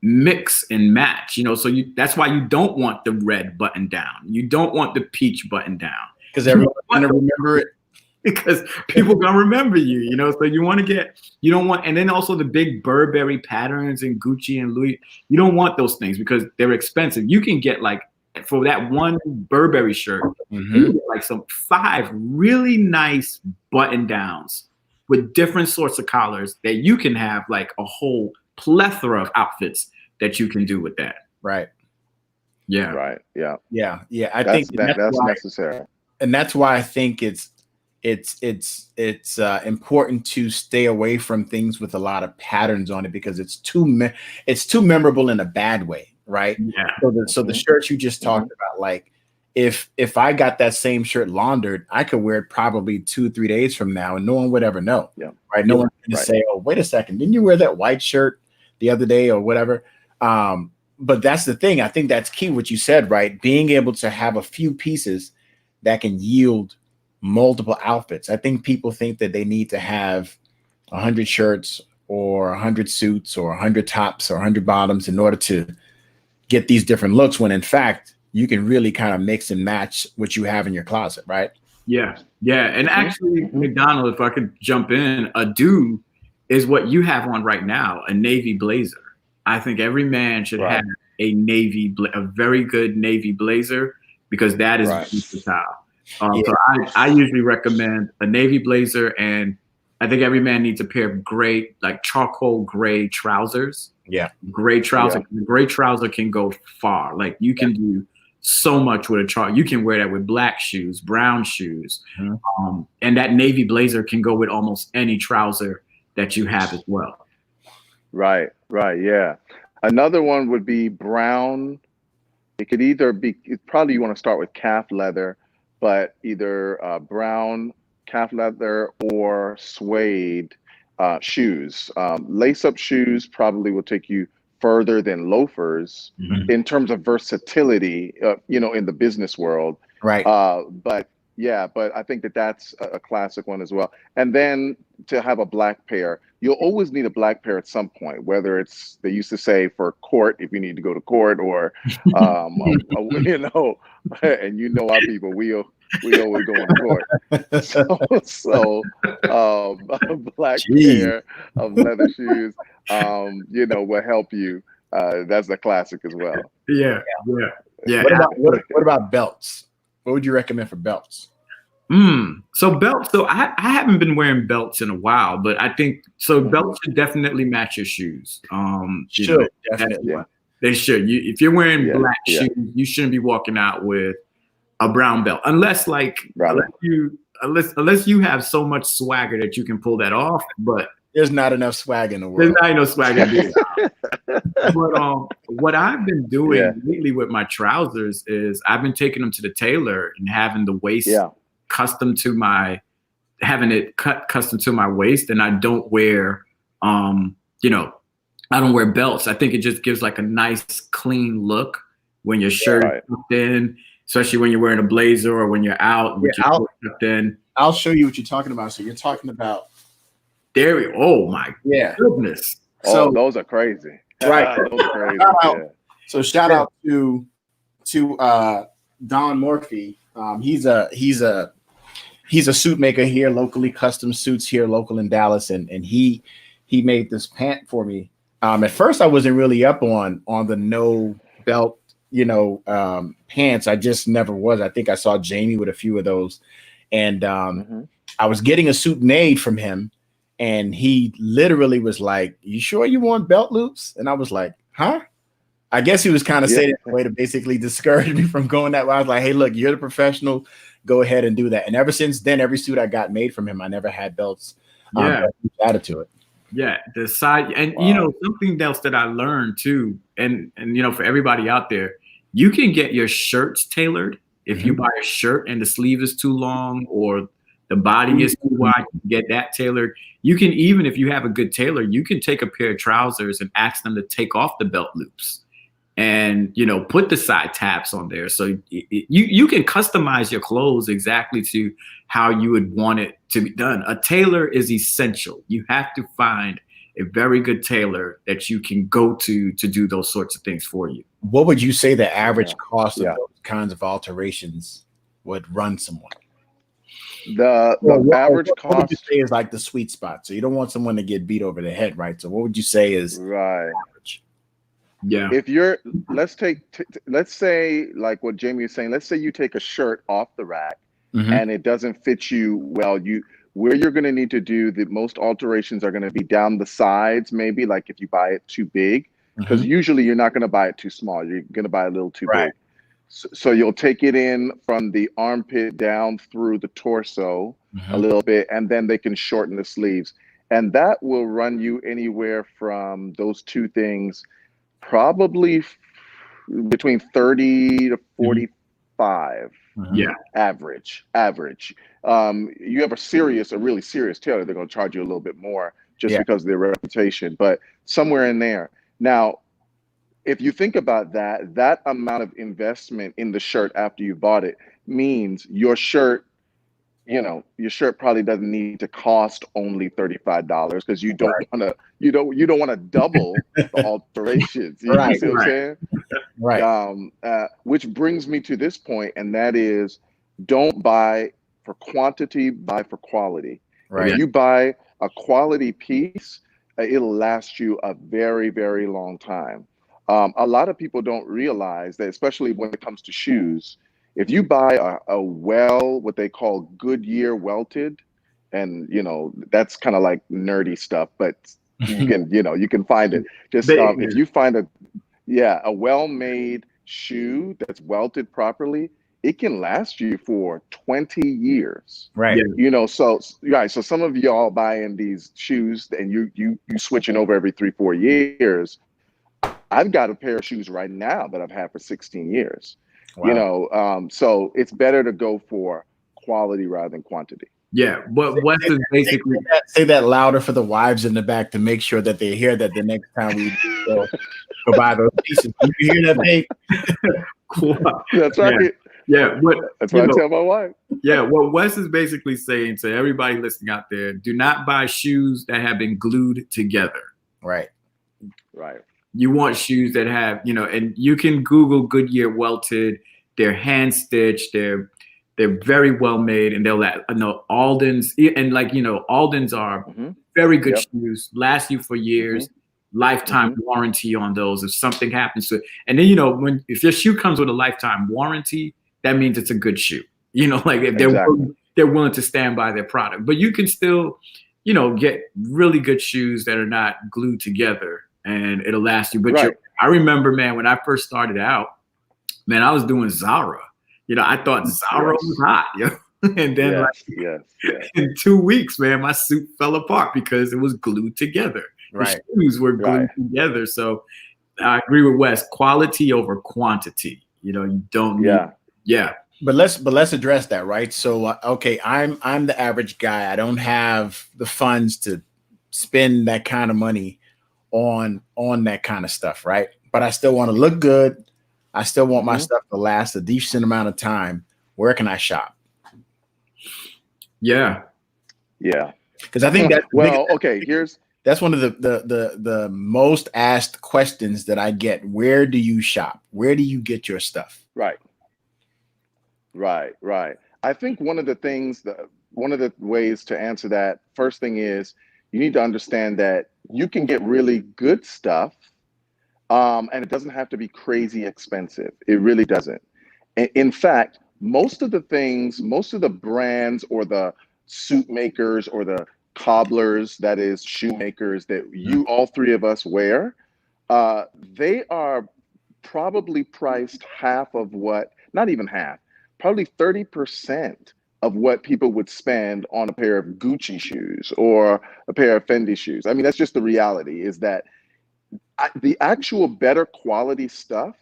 mix and match. So that's why you don't want the red button down. You don't want the peach button down because everyone's gonna remember it. Because people gonna remember you, so you don't want, and then also the big Burberry patterns and Gucci and Louis, you don't want those things because they're expensive. You can get like for that one Burberry shirt, you can get like some 5 really nice button downs with different sorts of collars that you can have like a whole plethora of outfits that you can do with that. Right. Yeah. Right. Yeah. Yeah. I think that's necessary. And that's why I think it's important to stay away from things with a lot of patterns on it, because it's too memorable in a bad way, right? Yeah. So the shirts you just talked about, like if I got that same shirt laundered, I could wear it probably 2-3 days from now, and no one would ever know. Yeah. Right. No one's going to say, "Oh, wait a second, didn't you wear that white shirt the other day or whatever?" But that's the thing. I think that's key, what you said, right? Being able to have a few pieces that can yield multiple outfits. I think people think that they need to have 100 shirts or 100 suits or 100 tops or 100 bottoms in order to get these different looks, when in fact you can really kind of mix and match what you have in your closet, right? Yeah. And actually, McDonald, if I could jump in, a do is what you have on right now, a navy blazer. I think every man should have a very good navy blazer, because that is versatile. So I usually recommend a navy blazer, and I think every man needs a pair of gray, like charcoal gray trousers. Yeah. Gray trouser. Yeah. The gray trouser can go far. Like you can do so much with a trouser. You can wear that with black shoes, brown shoes. And that navy blazer can go with almost any trouser that you have as well. Right. Yeah. Another one would be brown. It could either be, probably you want to start with calf leather, but either brown calf leather or suede shoes. Lace-up shoes probably will take you further than loafers in terms of versatility, in the business world. Right. But I think that's a classic one as well. And then to have a black pair, you'll always need a black pair at some point, whether it's, they used to say for court, if you need to go to court, or, and our people, we always go on court. So a black pair of leather shoes, will help you. That's a classic as well. Yeah. What about belts? What would you recommend for belts? So belts. So I haven't been wearing belts in a while, but I think belts should definitely match your shoes. Definitely. They should. If you're wearing black shoes, you shouldn't be walking out with a brown belt, unless you have so much swagger that you can pull that off. But there's not enough swag in the world. There's not enough swag in the world. But what I've been doing lately with my trousers is I've been taking them to the tailor and having the waist custom to my waist, and I don't wear I don't wear belts. I think it just gives like a nice clean look when your shirt is tucked in, especially when you're wearing a blazer or when you're out with your shirt tucked in. I'll show you what you're talking about. So you're talking about oh my goodness. So those are crazy. Right. Those are crazy. So shout out to Don Morphy. He's a suit maker here locally, custom suits here local in Dallas, and he made this pant for me. At first I wasn't really up on the no belt, pants. I just never was. I think I saw Jamie with a few of those, and I was getting a suit made from him, and he literally was like, "You sure you want belt loops?" And I was like, "Huh?" I guess he was kind of saying it in a way to basically discourage me from going that way. I was like, "Hey, look, you're the professional. Go ahead and do that." And ever since then, every suit I got made from him, I never had belts added to it. Yeah, the side, and something else that I learned too, and for everybody out there, you can get your shirts tailored. If you buy a shirt and the sleeve is too long or the body is too wide, you can get that tailored. You can, even if you have a good tailor, you can take a pair of trousers and ask them to take off the belt loops and put the side taps on there. So you can customize your clothes exactly to how you would want it to be done. A tailor is essential. You have to find a very good tailor that you can go to do those sorts of things for you. What would you say the average cost of those kinds of alterations would run someone? The average cost, what would you say is like the sweet spot? So you don't want someone to get beat over the head, right? So what would you say is average? Yeah. If you're, let's say like what Jamie is saying, let's say you take a shirt off the rack Mhm. and it doesn't fit you well, where you're going to need to do the most alterations are going to be down the sides, maybe like if you buy it too big, because Mhm. usually you're not going to buy it too small. You're going to buy a little too Right. big. So you'll take it in from the armpit down through the torso a Mhm. little bit, and then they can shorten the sleeves. And that will run you anywhere from those two things, probably between 30 to Mhm. 45 Mhm. Yeah. average. You have a really serious tailor, they're going to charge you a little bit more just Yeah. because of their reputation, but somewhere in there. Now, if you think about that amount of investment in the shirt after you bought it means your shirt probably doesn't need to cost only $35 because Right. you don't want to double the alterations. You Right. see what I'm Right. saying? Right. Which brings me to this point, and that is, don't buy for quantity, buy for quality. If Yeah. Right. you buy a quality piece, it'll last you a very, very long time. A lot of people don't realize that, especially when it comes to shoes, if you buy what they call Goodyear welted, and that's kind of like nerdy stuff, but you can find it. Just They, if you find a well-made shoe that's welted properly, it can last you for 20 years. Right. yeah. So right, so some of y'all buying these shoes and you switching over every 3-4 years. I've got a pair of shoes right now that I've had for 16 years. Wow. So it's better to go for quality rather than quantity. Yeah. What Wes is basically Say that louder for the wives in the back to make sure that they hear that the next time we go buy those pieces. You hear that, babe? cool. That's Yeah. right. Yeah. What That's you what I know, tell my wife. yeah, what Wes is basically saying to everybody listening out there, do not buy shoes that have been glued together. Right. Right. You want shoes that have, and you can Google Goodyear welted, they're hand stitched, they're very well made, and they'll Alden's, and Alden's are Mm-hmm. very good Yep. shoes, last you for years, Mm-hmm. lifetime Mm-hmm. warranty on those if something happens to it. And then if your shoe comes with a lifetime warranty, that means it's a good shoe. Like if Exactly. they're willing to stand by their product. But you can still, get really good shoes that are not glued together and it'll last you. But Right. I remember, man, when I first started out, man, I was doing Zara. I thought Zara Yes. was hot, and then Yes. in 2 weeks, man, my suit fell apart because it was glued together. Right. The shoes were glued Right. together. So I agree with Wes, quality over quantity. You don't need, Yeah. But let's address that, right? So okay, I'm the average guy. I don't have the funds to spend that kind of money on that kind of stuff, right? But I still want to look good. I still want my Mhm. stuff to last a decent amount of time. Where can I shop? Yeah. Yeah. Because I think that's well, okay. that's one of the most asked questions that I get. Where do you shop? Where do you get your stuff? Right. I think one of the ways to answer that, first thing is, you need to understand that you can get really good stuff, and it doesn't have to be crazy expensive. It really doesn't. In fact, most of the brands or the suit makers or the cobblers, that is shoemakers, that all three of us wear, they are probably priced half of what, not even half, probably 30% of what people would spend on a pair of Gucci shoes or a pair of Fendi shoes. I mean, that's just the reality, is that the actual better quality stuff,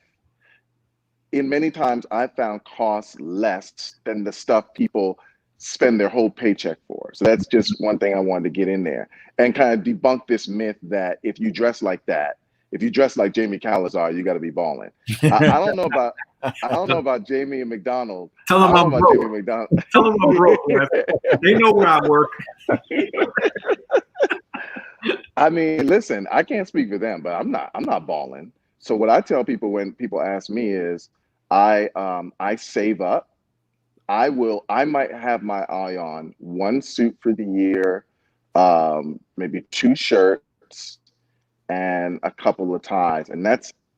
in many times I've found, costs less than the stuff people spend their whole paycheck for. So that's just one thing I wanted to get in there and kind of debunk this myth that if you dress like that, if you dress like Jamie Calazar, you got to be balling. I don't know about Jamie and McDonald. Tell them I I'm don't know about broke. Jamie McDonald. Tell them I'm broke. Wes. They know where I work. I mean, listen, I can't speak for them, but I'm not balling. So what I tell people when people ask me is, I save up. I might have my eye on one suit for the year, maybe 2 shirts and a couple of ties, and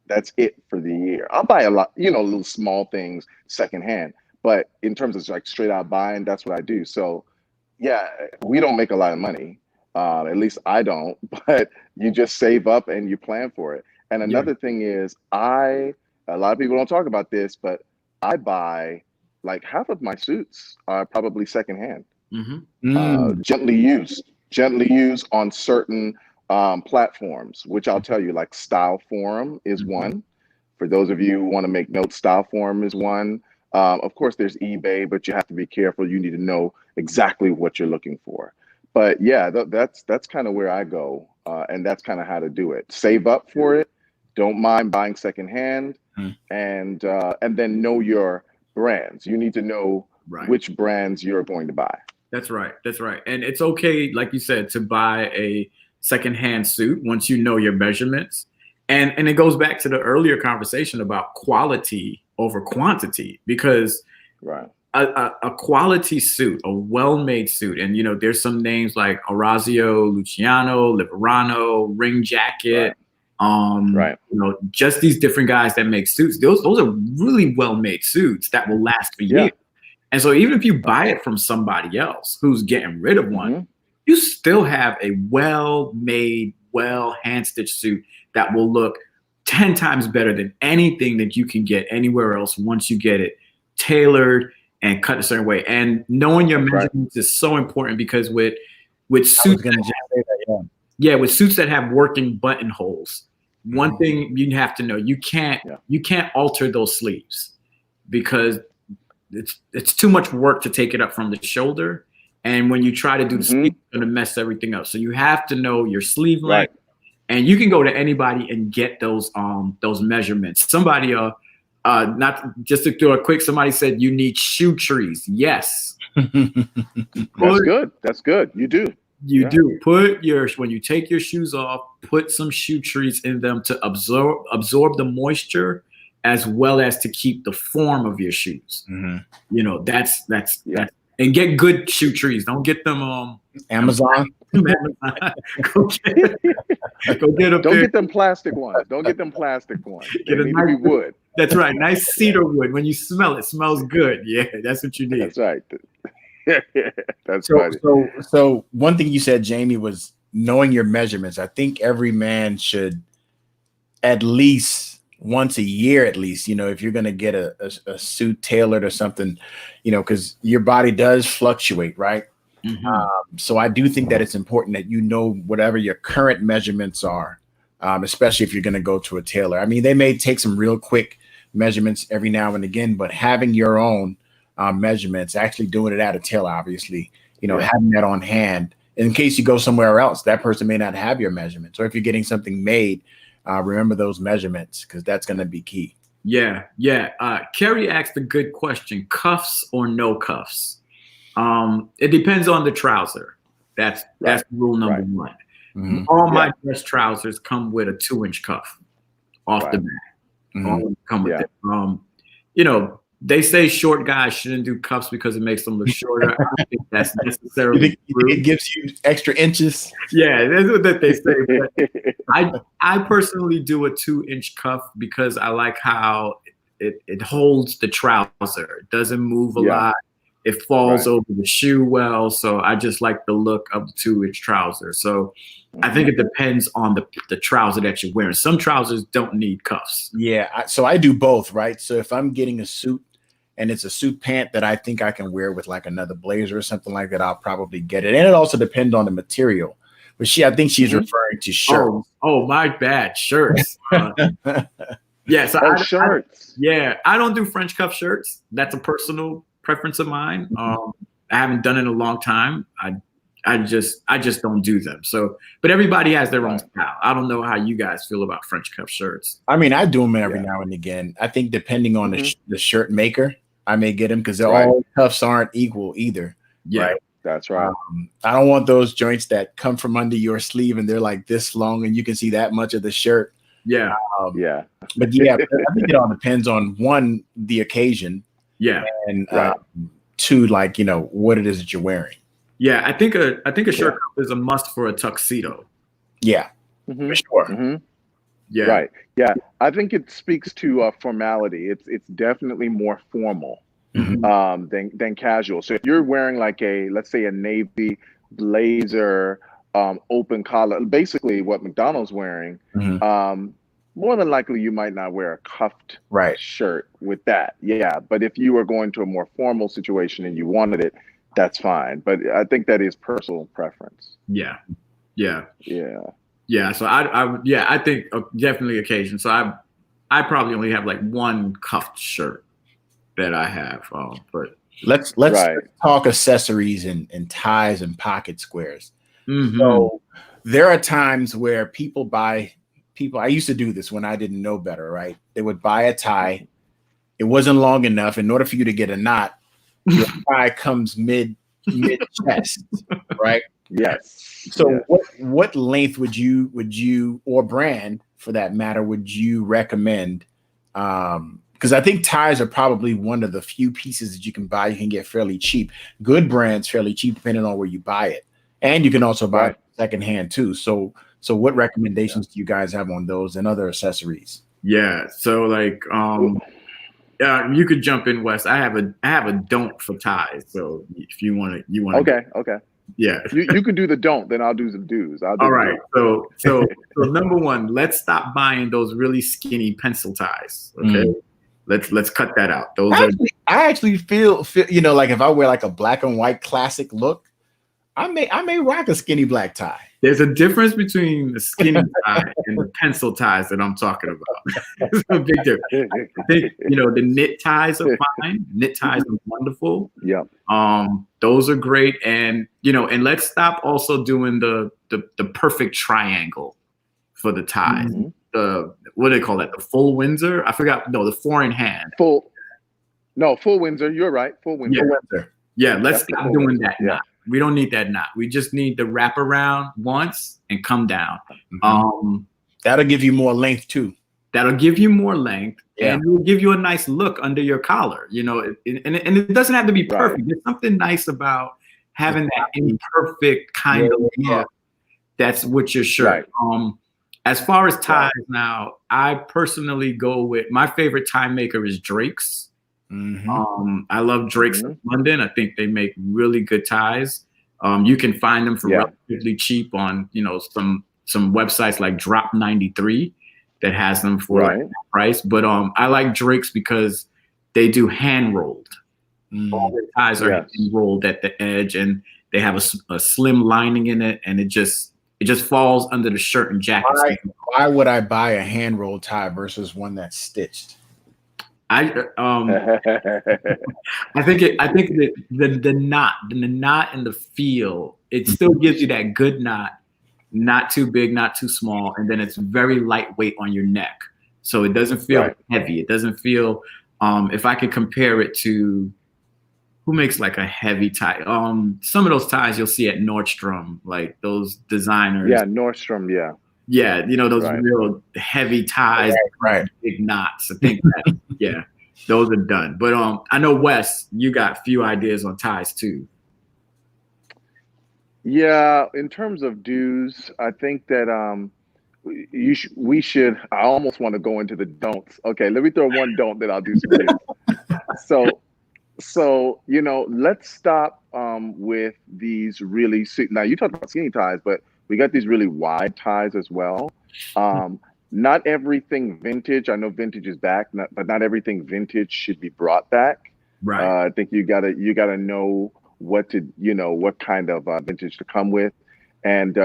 That's it for the year. I'll buy a lot, little small things secondhand. But in terms of like straight out buying, that's what I do. So yeah, we don't make a lot of money. At least I don't, but you just save up and you plan for it. And another thing is a lot of people don't talk about this, but I buy like half of my suits are probably secondhand, gently used on certain platforms, which I'll tell you, like Style Forum is one. For those of you who want to make notes, Style Forum is one. Of course, there's eBay, but you have to be careful. You need to know exactly what you're looking for. But yeah, that's kind of where I go, and that's kind of how to do it. Save up for it. Don't mind buying secondhand, and then know your brands. You need to know which brands you're going to buy. That's right. That's right. And it's okay, like you said, to buy a secondhand suit once you know your measurements. And it goes back to the earlier conversation about quality over quantity, because a quality suit, a well-made suit, and there's some names like Orazio, Luciano, Liverano, Ring Jacket, just these different guys that make suits. Those are really well-made suits that will last for years. And so even if you buy it from somebody else who's getting rid of one, you still have a well-made, hand-stitched suit that will look 10 times better than anything that you can get anywhere else once you get it tailored and cut a certain way. And knowing your measurements is so important, because with suits with suits that have working buttonholes, one thing you have to know, you can't alter those sleeves, because it's too much work to take it up from the shoulder. And when you try to do the sleeve, it's going to mess everything up. So you have to know your sleeve length. And you can go to anybody and get those measurements. Somebody, not just to do a quick, somebody said you need shoe trees. Yes. That's good. That's good. You do. You do. When you take your shoes off, put some shoe trees in them to absorb the moisture, as well as to keep the form of your shoes. That's and get good shoe trees. Don't get them Amazon. Go get them. Don't get them plastic ones. Don't get them plastic ones. They need to be wood. That's right. Nice cedar wood. When you smell it, smells good. Yeah, that's what you need. That's right. That's right. So one thing you said, Jamie, was knowing your measurements. I think every man should at least once a year, at least, if you're going to get a suit tailored or something, because your body does fluctuate, right? So I do think that it's important that whatever your current measurements are, especially if you're going to go to a tailor. I mean, they may take some real quick measurements every now and again, but having your own measurements, actually doing it at a tailor, obviously, having that on hand in case you go somewhere else, that person may not have your measurements. Or if you're getting something made, remember those measurements, because that's going to be key. Yeah. Kerry asked a good question: cuffs or no cuffs? It depends on the trouser. That's rule number one. All my dress trousers come with a 2-inch cuff off the bat. All of them come with it. They say short guys shouldn't do cuffs because it makes them look shorter. I think that's necessarily true. It gives you extra inches. Yeah, that's what they say. But I personally do a 2-inch cuff because I like how it holds the trouser. It doesn't move a lot. It falls over the shoe well. So I just like the look of the 2-inch trouser. So I think it depends on the trouser that you're wearing. Some trousers don't need cuffs. Yeah. So I do both, right? So if I'm getting a suit and it's a suit pant that I think I can wear with like another blazer or something like that, I'll probably get it. And it also depends on the material. But I think she's referring to shirts. Oh, my bad. Shirts. Yes. Shirts. I don't do French cuff shirts. That's a personal preference of mine. I haven't done it in a long time. I just don't do them. So, but everybody has their own style. I don't know how you guys feel about French cuff shirts. I mean, I do them every now and again. I think depending on the shirt maker, I may get them because all cuffs aren't equal either. Yeah, right? That's right. I don't want those joints that come from under your sleeve and they're like this long and you can see that much of the shirt. Yeah. But I think it all depends on one, the occasion. Yeah. And two, like, what it is that you're wearing. Yeah. I think a shirt cuff is a must for a tuxedo. Yeah. For sure. Yeah. Right. Yeah. I think it speaks to formality. It's definitely more formal than casual. So if you're wearing like let's say a navy blazer, open collar, basically what McDonald's wearing, more than likely you might not wear a cuffed shirt with that. Yeah. But if you were going to a more formal situation and you wanted it, that's fine. But I think that is personal preference. Yeah. Yeah. Yeah. Yeah. So I think definitely occasion. So I probably only have like one cuffed shirt that I have. But let's talk accessories and ties and pocket squares. So there are times where I used to do this when I didn't know better, right? They would buy a tie. It wasn't long enough. In order for you to get a knot, your tie comes mid chest, right? Yes. So what length would you or brand for that matter would you recommend? Because I think ties are probably one of the few pieces that you can buy. You can get fairly cheap. Good brands fairly cheap depending on where you buy it, and you can also buy it secondhand too. So what recommendations do you guys have on those and other accessories? Yeah. So like you could jump in, Wes. I have a don't for ties. So if you want to, Okay. Yeah. You could do the don't, then I'll do some do's. All right. So number one, let's stop buying those really skinny pencil ties. Okay. Let's cut that out. I actually feel like if I wear like a black and white classic look, I may rock a skinny black tie. There's a difference between the skinny tie and the pencil ties that I'm talking about. There's a big difference. I think the knit ties are fine. Knit ties are wonderful. Yeah. Those are great, and and let's stop also doing the perfect triangle for the ties. What do they call that? The full Windsor? I forgot. No, the 4-in-hand. Full Windsor. You're right. Full Windsor. Yeah. Let's stop doing that knot. We don't need that knot. We just need to wrap around once and come down. That'll give you more length too. That'll give you more length, and it will give you a nice look under your collar. And it doesn't have to be perfect. There's something nice about having that imperfect kind of look. That's with your shirt. As far as ties now, I personally go with my favorite tie maker is Drake's. I love Drake's in London. I think they make really good ties. You can find them for relatively cheap on some websites like Drop 93 that has them for a price. But I like Drake's because they do hand rolled. All the ties are hand rolled at the edge, and they have a slim lining in it, and it just falls under the shirt and jacket. Why would I buy a hand rolled tie versus one that's stitched? I think the knot and the feel, it still gives you that good knot, not too big, not too small, and then it's very lightweight on your neck, so it doesn't feel heavy. It doesn't feel. If I could compare it to who makes like a heavy tie, some of those ties you'll see at Nordstrom, like those designers. Yeah, Nordstrom. Yeah, those real heavy ties, big knots. I think that, those are done. But I know Wes, you got a few ideas on ties too. Yeah, in terms of dues, I think that we should. I almost want to go into the don'ts. Okay, let me throw one don't that I'll do some dues. So let's stop with these really. Now you talked about skinny ties, but we got these really wide ties as well. Not everything vintage. I know vintage is back, but not everything vintage should be brought back. Right. I think you gotta know what kind of vintage to come with. And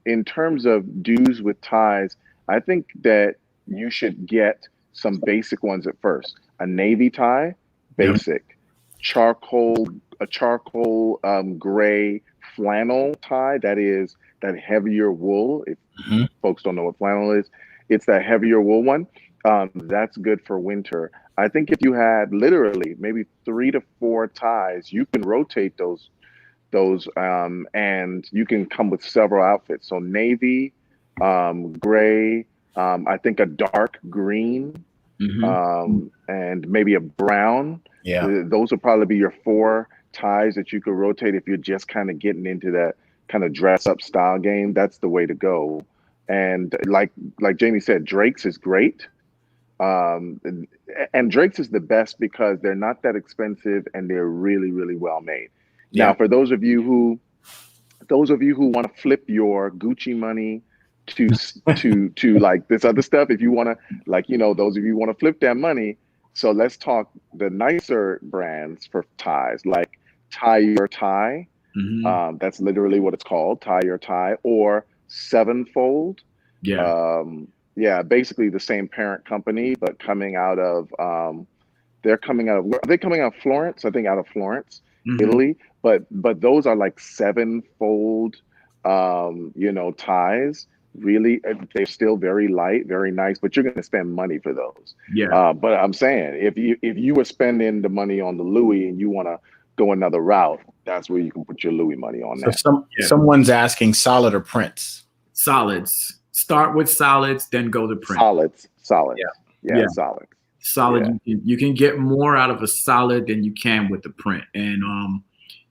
in terms of dues with ties, I think that you should get some basic ones at first. A navy tie, basic. A charcoal gray flannel tie, that is that heavier wool. If folks don't know what flannel is, it's that heavier wool one. That's good for winter. I think if you had literally maybe 3 to 4 ties, you can rotate those and you can come with several outfits. So navy, gray, I think a dark green, and maybe a brown. Those would probably be your 4 ties that you could rotate if you're just kind of getting into that kind of dress up style game. That's the way to go. And like Jamie said, Drake's is great. And Drake's is the best because they're not that expensive and they're really, really well made. Yeah. Now, for those of you who want to flip your Gucci money to like this other stuff, if you want to, like, those of you who want to flip that money. So let's talk the nicer brands for ties, like Tie Your Tie. Mm-hmm. That's literally what it's called, Tie Your Tie, or Sevenfold. Yeah. Yeah, basically the same parent company, but coming out of are they coming out of Florence? I think out of Florence, Mm-hmm. Italy. But those are like sevenfold, ties. Really, they're still very light, very nice, but you're going to spend money for those. Yeah. But I'm saying if you were spending the money on the Louis and you want to go another route, that's where you can put your Louis money on that. Someone's asking solid or prints. Solids. Start with solids, then go to print. Solids. Yeah. Solid. Solid. Yeah. You can get more out of a solid than you can with the print. And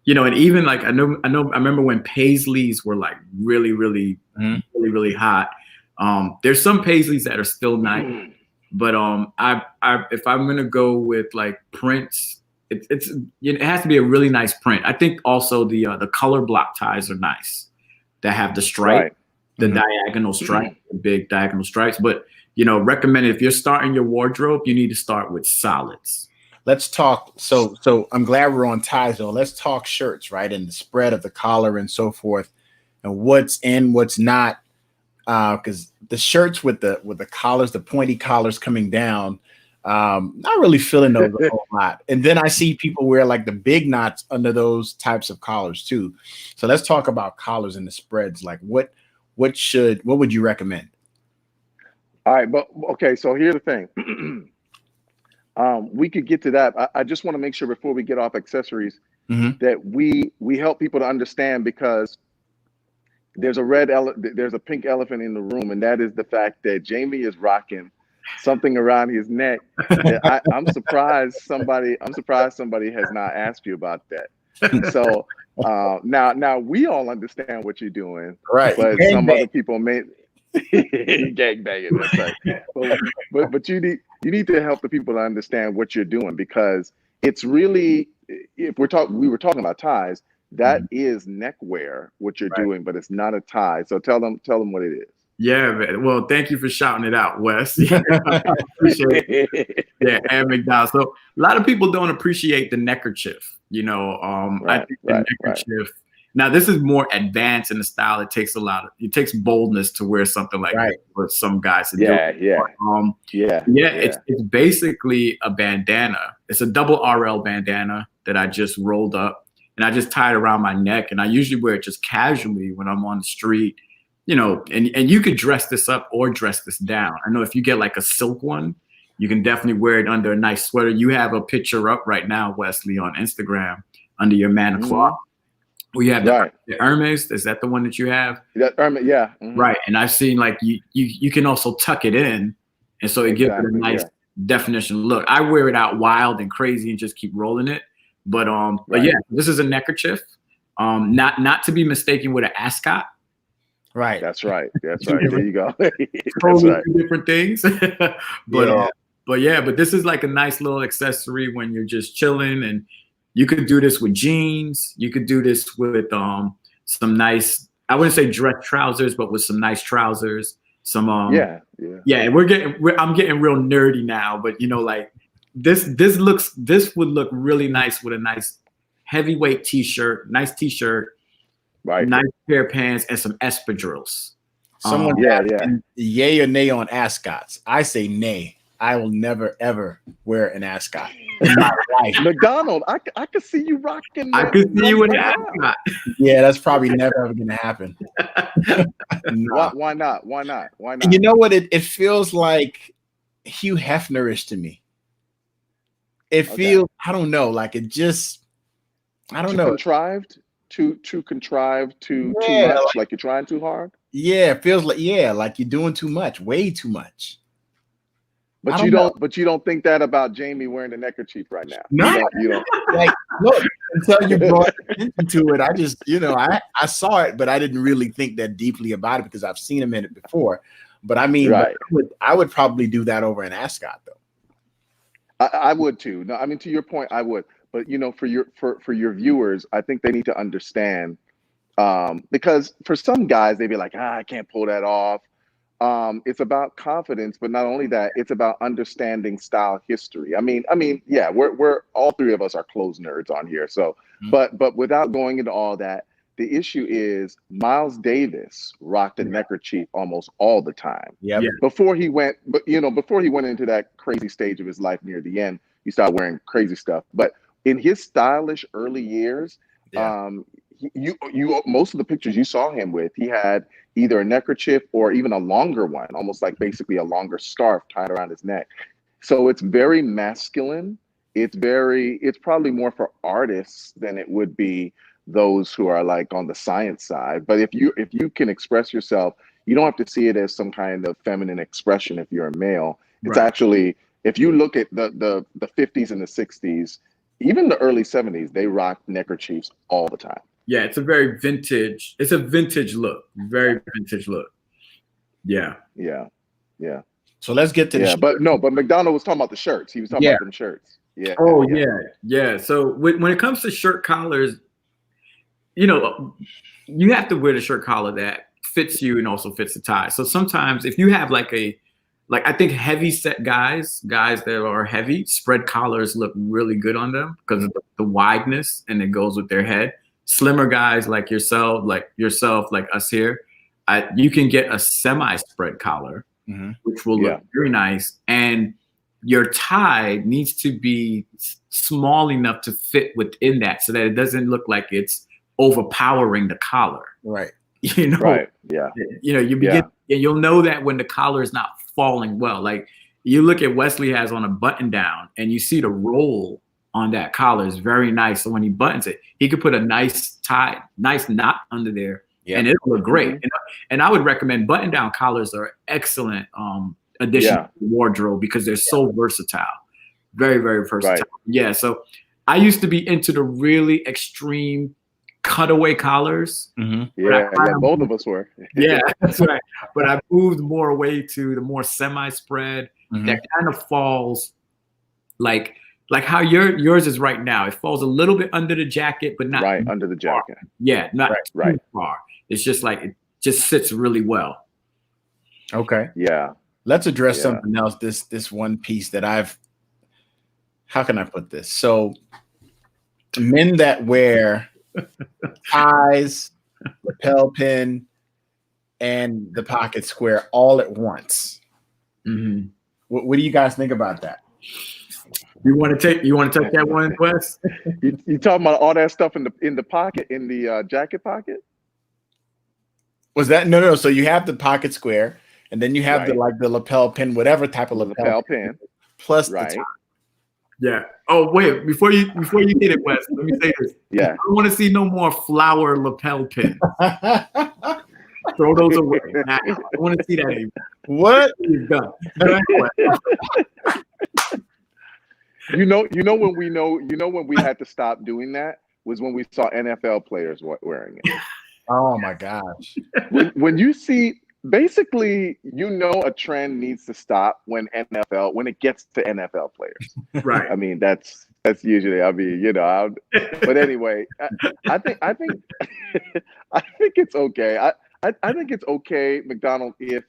and even like I remember when Paisleys were like really, really, really, really hot. There's some Paisleys that are still nice, but if I'm gonna go with like prints, it has to be a really nice print. I think also the color block ties are nice that have the stripe. Right. The diagonal stripe, the big diagonal stripes. But, recommended if you're starting your wardrobe, you need to start with solids. Let's talk. So I'm glad we're on ties though. Let's talk shirts, right? And the spread of the collar and so forth, and what's in, what's not. Because the shirts with the collars, the pointy collars coming down, not really feeling those a whole lot. And then I see people wear like the big knots under those types of collars too. So let's talk about collars and the spreads. Like what would you recommend? All right, but okay, so here's the thing. We could get to that. I just want to make sure before we get off accessories that we help people to understand, because there's a pink elephant in the room, and that is the fact that Jamie is rocking something around his neck. I'm surprised somebody has not asked you about that. So now we all understand what you're doing, right? But some other people may gang banging. That's right. But you need to help the people to understand what you're doing, because it's really, we were talking about ties. That is neckwear, what you're doing, but it's not a tie. So tell them what it is. Yeah, man. Well, thank you for shouting it out, Wes. I appreciate it. Yeah, and McDowell. So a lot of people don't appreciate the neckerchief. I think the neckerchief. Now, this is more advanced in the style. It takes boldness to wear something like that for some guys to do. It's basically a bandana. It's a double RL bandana that I just rolled up, and I just tie it around my neck. And I usually wear it just casually when I'm on the street. And you could dress this up or dress this down. I know if you get like a silk one, you can definitely wear it under a nice sweater. You have a picture up right now, Wesley, on Instagram under your man of cloth. We have the Hermes. Is that the one that you have? That Hermes, yeah. Right. And I've seen like you can also tuck it in, and so it gives it a nice definition look. I wear it out wild and crazy and just keep rolling it. But yeah, this is a neckerchief. Not to be mistaken with an ascot. Right. That's right. There you go. Totally two different things. But this is like a nice little accessory when you're just chilling, and you could do this with jeans. You could do this with some nice, I wouldn't say dress trousers, but with some nice trousers. Some I'm getting real nerdy now, but like this would look really nice with a nice heavyweight t-shirt, right, nice pair of pants, and some espadrilles. Someone yay or nay on ascots. I say nay. I will never ever wear an ascot in my life. McDonald, I could see you rocking. I could see you with an ascot. Yeah, that's probably never ever gonna happen. No. Why not? You know what? It feels like Hugh Hefnerish to me. It feels, I don't know, like it just, I don't know. Contrived? Too contrived, too much, like you're trying too hard? Yeah, it feels like, like you're doing too much, way too much. But you don't think that about Jamie wearing the neckerchief right now. No, you don't. Like, look, until you brought attention to it, I just, I saw it, but I didn't really think that deeply about it because I've seen him in it before. But I mean, Right. I would probably do that over an ascot, though. I would too. No, I mean, to your point, I would. But for your viewers, I think they need to understand, because for some guys, they'd be like, I can't pull that off. It's about confidence, but not only that, it's about understanding style history. I mean, yeah, we're all three of us are clothes nerds on here. So, but without going into all that, the issue is Miles Davis rocked a neckerchief almost all the time. Yep. Yeah. Before he went into that crazy stage of his life near the end, he started wearing crazy stuff. But in his stylish early years, you most of the pictures you saw him with, he had either a neckerchief or even a longer one, almost like basically a longer scarf tied around his neck. So it's very masculine. It's probably more for artists than it would be those who are like on the science side. But if you can express yourself, you don't have to see it as some kind of feminine expression if you're a male. It's actually, if you look at the 50s and the 60s, even the early 70s, they rocked neckerchiefs all the time. Yeah, it's a vintage look. Very vintage look. Yeah. Yeah. Yeah. So let's get to the but McDonald was talking about the shirts. He was talking about them shirts. Yeah. Oh, yeah. So when it comes to shirt collars, you have to wear the shirt collar that fits you and also fits the tie. So sometimes if you have I think heavy set guys that are heavy, spread collars look really good on them because of the wideness and it goes with their head. Slimmer guys like yourself, like us here, you can get a semi-spread collar, which will look very nice. And your tie needs to be small enough to fit within that so that it doesn't look like it's overpowering the collar. Right. Right. Yeah. You'll know that when the collar is not falling well. Like you look at Wesley has on a button down and you see the roll on that collar is very nice. So when he buttons it, he could put a nice knot under there and it'll look great. And I would recommend button down collars are excellent addition to the wardrobe because they're so versatile. Very, very versatile. Right. Yeah. So I used to be into the really extreme cutaway collars. Yeah, both of us were. Yeah, that's right. But I moved more away to the more semi-spread that kind of falls like how yours is right now. It falls a little bit under the jacket, but not right under the jacket. Far. Yeah, not too far. It's just like it just sits really well. Okay. Yeah. Let's address something else. This one piece that how can I put this? So men that wear ties, lapel pin, and the pocket square all at once. What do you guys think about that? You want to take that one, Wes? You talking about all that stuff in the pocket, in the jacket pocket? Was that no? So you have the pocket square, and then you have the lapel pin, whatever type of lapel pin, plus the top. Yeah. Oh wait, before you hit it, Wes, let me say this. Yeah. I don't want to see no more flower lapel pins. Throw those away. Now, I don't want to see that anymore. What? You've done. When we had to stop doing that was when we saw NFL players wearing it. Oh my gosh. When you see, basically, a trend needs to stop when it gets to NFL players. Right. I mean, that's usually, but anyway, I think I think it's okay. I think it's okay, McDonald, if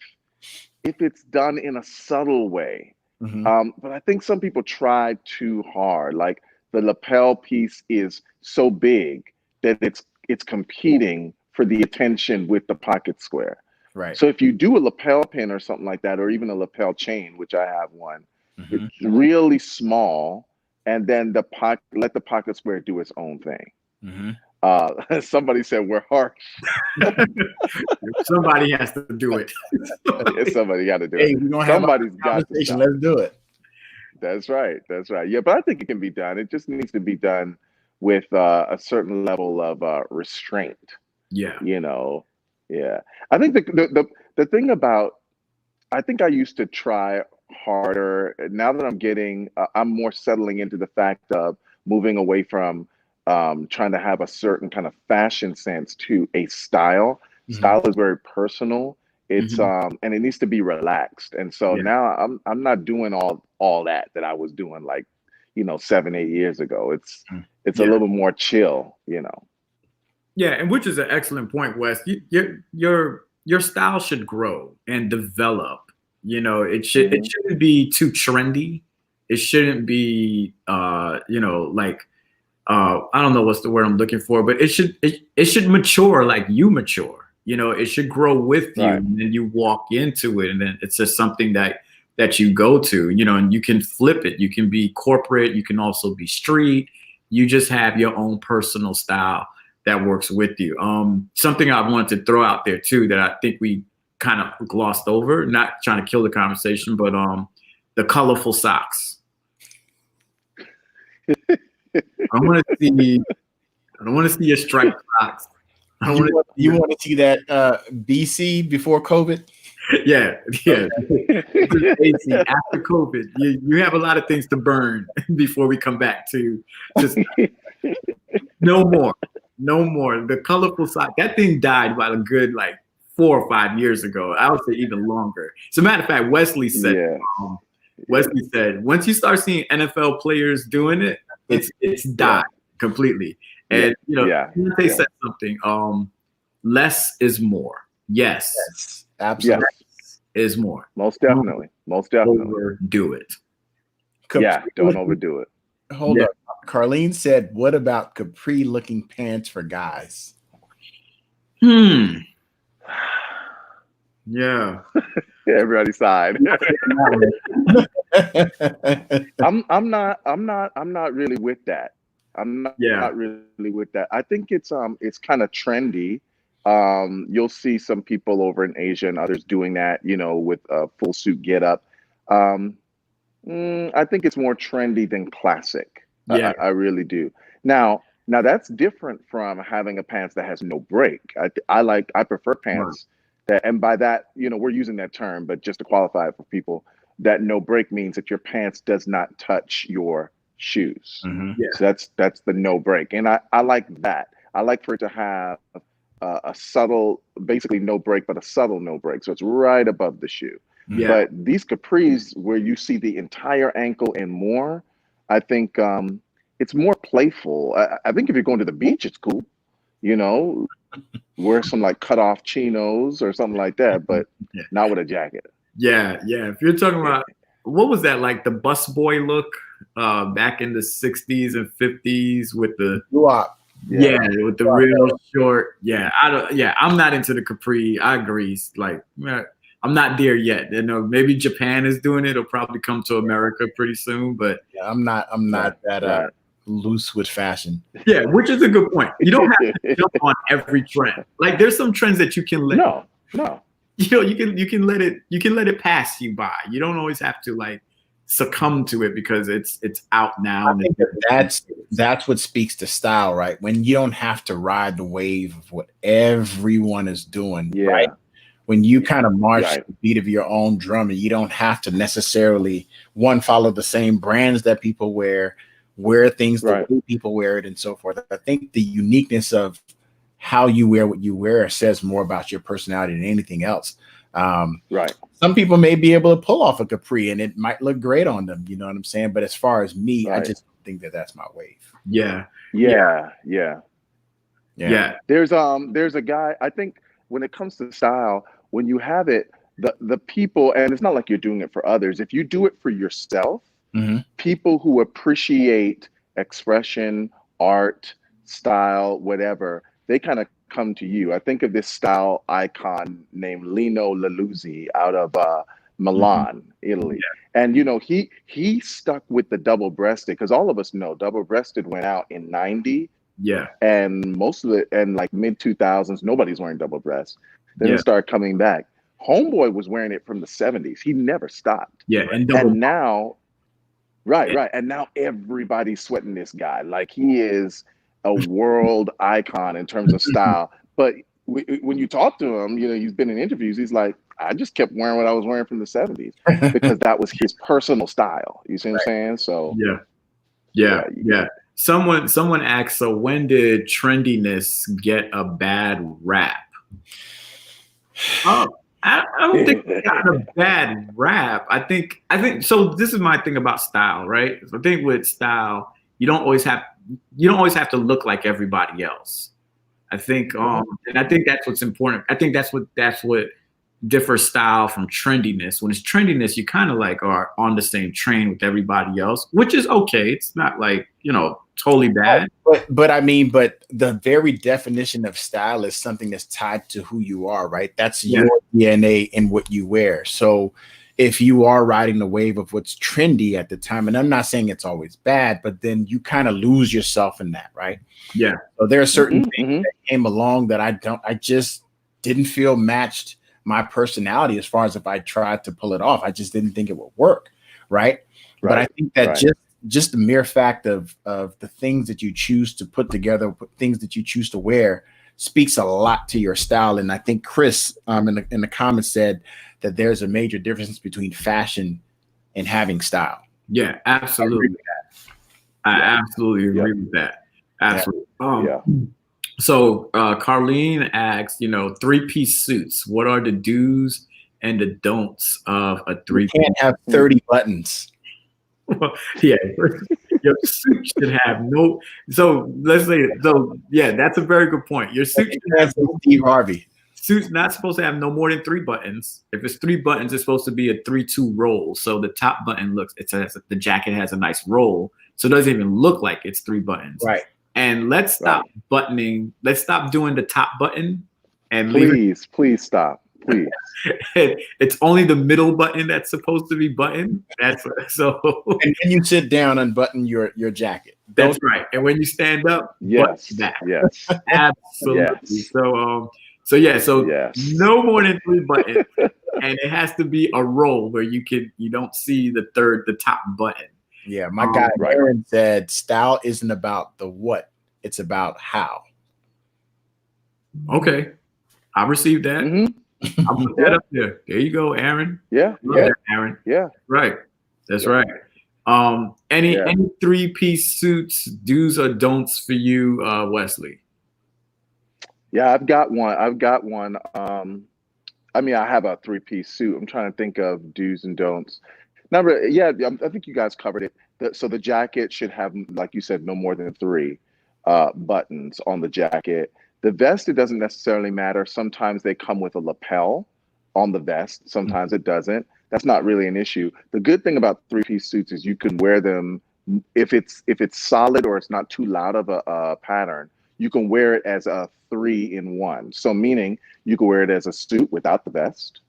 it's done in a subtle way. But I think some people try too hard. Like the lapel piece is so big that it's competing for the attention with the pocket square. Right. So if you do a lapel pin or something like that, or even a lapel chain, which I have one, it's really small, and then let the pocket square do its own thing. Somebody said we're harsh. Somebody has to do it. Somebody got to do it. Somebody's got to stop. Let's do it. That's right. Yeah, but I think it can be done. It just needs to be done with a certain level of restraint. Yeah. Yeah. I think the thing about, I think I used to try harder. Now that I'm more settling into the fact of moving away from trying to have a certain kind of fashion sense to a style. Style is very personal. It's and it needs to be relaxed. And so now I'm not doing all that I was doing like, 7-8 years ago. It's a little more chill, Yeah, and which is an excellent point, Wes. Your style should grow and develop. It shouldn't be too trendy. It shouldn't be like I don't know what's the word I'm looking for, but it should mature like you mature. It should grow with you, and then you walk into it, and then it's just something that you go to, and you can flip it. You can be corporate. You can also be street. You just have your own personal style that works with you. Something I wanted to throw out there too that I think we kind of glossed over, not trying to kill the conversation, but the colorful socks. I want to see your striped socks. You want to see that BC before COVID? Yeah. After COVID, you have a lot of things to burn before we come back to just no more. The colorful sock, that thing died about a good 4 or 5 years ago. I would say even longer. As a matter of fact, Wesley said once you start seeing NFL players doing it, it's died completely. And they said something. Less is more. Yes, absolutely. Less is more. Most definitely. Overdo it. Don't overdo it. Hold up. Carlene said, "What about capri-looking pants for guys?" Yeah. Everybody sighed. I'm not really with that. I'm not really with that. I think it's kind of trendy. You'll see some people over in Asia and others doing that, with a full suit get up. I think it's more trendy than classic. Yeah, I really do. Now that's different from having a pants that has no break. I prefer pants that, and by that, we're using that term, but just to qualify it for people, that no break means that your pants does not touch your shoes. So that's the no break, and I like that. I like for it to have a subtle, basically no break, but a subtle no break, so it's right above the shoe. But these capris where you see the entire ankle and more, I think it's more playful. I think if you're going to the beach, it's cool, wear some cut off chinos or something like that, but not with a jacket. Yeah. If you're talking about, what was that, the busboy look back in the 60s and 50s with the with the real short. I'm not into the capri. I agree. I'm not there yet. Maybe Japan is doing it. It'll probably come to America pretty soon, but I'm not that loose with fashion. Yeah, which is a good point. You don't have to jump on every trend. There's some trends that you can let no. You can let it pass you by. You don't always have to succumb to it because it's out now. I think that's what speaks to style, right? When you don't have to ride the wave of what everyone is doing, right? When you kind of march the beat of your own drum, and you don't have to necessarily follow the same brands that people wear things the way people wear it, and so forth. I think the uniqueness of how you wear what you wear says more about your personality than anything else. Some people may be able to pull off a capri and it might look great on them. You know what I'm saying? But as far as me, I just don't think that's my wave. Yeah. There's a guy, I think when it comes to style, when you have it, the people, and it's not like you're doing it for others. If you do it for yourself, people who appreciate expression, art, style, whatever, they kind of come to you. I think of this style icon named Lino Laluzzi out of Milan, Italy. And he stuck with the double-breasted, because all of us know double-breasted went out in 90. And most of it, and mid 2000s, nobody's wearing double breast. Then it started coming back. Homeboy was wearing it from the 70s. He never stopped. And now, and now everybody's sweating this guy. He is a world icon in terms of style. But when you talk to him, he's been in interviews. He's like, I just kept wearing what I was wearing from the 70s because that was his personal style. You see what I'm saying? So yeah. Someone asked, so when did trendiness get a bad rap? I don't think it got a bad rap. I think so. This is my thing about style, right? I think with style, you don't always have to look like everybody else. I think, and I think that's what's important. I think that's what differs style from trendiness. When it's trendiness, you kind of like are on the same train with everybody else, which is okay. It's not like, totally bad. But I mean, but the very definition of style is something that's tied to who you are, right? That's your DNA in what you wear. So if you are riding the wave of what's trendy at the time, and I'm not saying it's always bad, but then you kind of lose yourself in that, right? Yeah. So there are certain things that came along that I just didn't feel matched my personality as far as if I tried to pull it off. I just didn't think it would work, right? But I think that just the mere fact of the things that you choose to put together, things that you choose to wear, speaks a lot to your style. And I think Chris in the comments said that there's a major difference between fashion and having style. Yeah, absolutely. I absolutely agree with that. Absolutely. So Carlene asks, 3-piece suits. What are the do's and the don'ts of a 3-piece? You can't have 30 buttons. Well, yeah, your suit should have no. So let's say, that's a very good point. Your suit should have Steve Harvey. Suit's not supposed to have no more than 3 buttons. If it's 3 buttons, it's supposed to be a 3-2 roll. So the top button the jacket has a nice roll, so it doesn't even look like it's 3 buttons. Right. And let's stop buttoning. Let's stop doing the top button. And please stop. Please. It's only the middle button that's supposed to be buttoned. That's so. And when you sit down, unbutton your jacket. That's right. And when you stand up, yes, that. Yes, absolutely. Yes. So no more than 3 buttons, and it has to be a roll where you don't see the top button. Yeah, my guy Aaron said style isn't about the what, it's about how. Okay, I received that. I'll put that up there. There you go, Aaron. Yeah, Aaron. Yeah, right. That's right. Any 3-piece suits, do's or don'ts for you, Wesley? Yeah, I've got one. I have a 3-piece suit. I'm trying to think of do's and don'ts. I think you guys covered it. So the jacket should have, like you said, no more than 3 buttons on the jacket. The vest, it doesn't necessarily matter. Sometimes they come with a lapel on the vest. Sometimes it doesn't. That's not really an issue. The good thing about 3-piece suits is you can wear them if it's solid or it's not too loud of a pattern. You can wear it as a 3-in-1. So meaning you can wear it as a suit without the vest.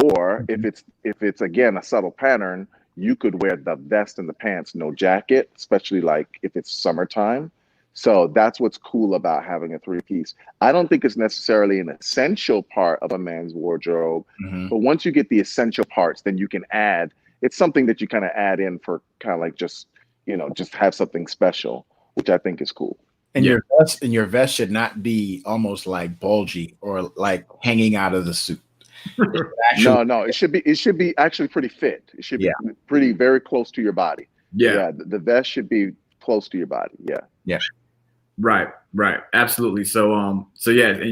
Or if it's again a subtle pattern, you could wear the vest and the pants, no jacket, especially like if it's summertime. So that's what's cool about having a 3-piece. I don't think it's necessarily an essential part of a man's wardrobe, but once you get the essential parts, then you can add. It's something that you kind of add in for kind of like just have something special, which I think is cool. And your vest should not be almost like bulgy or like hanging out of the suit. No, it should be actually pretty fit. It should be pretty very close to your body. The vest should be close to your body. Right, absolutely. So and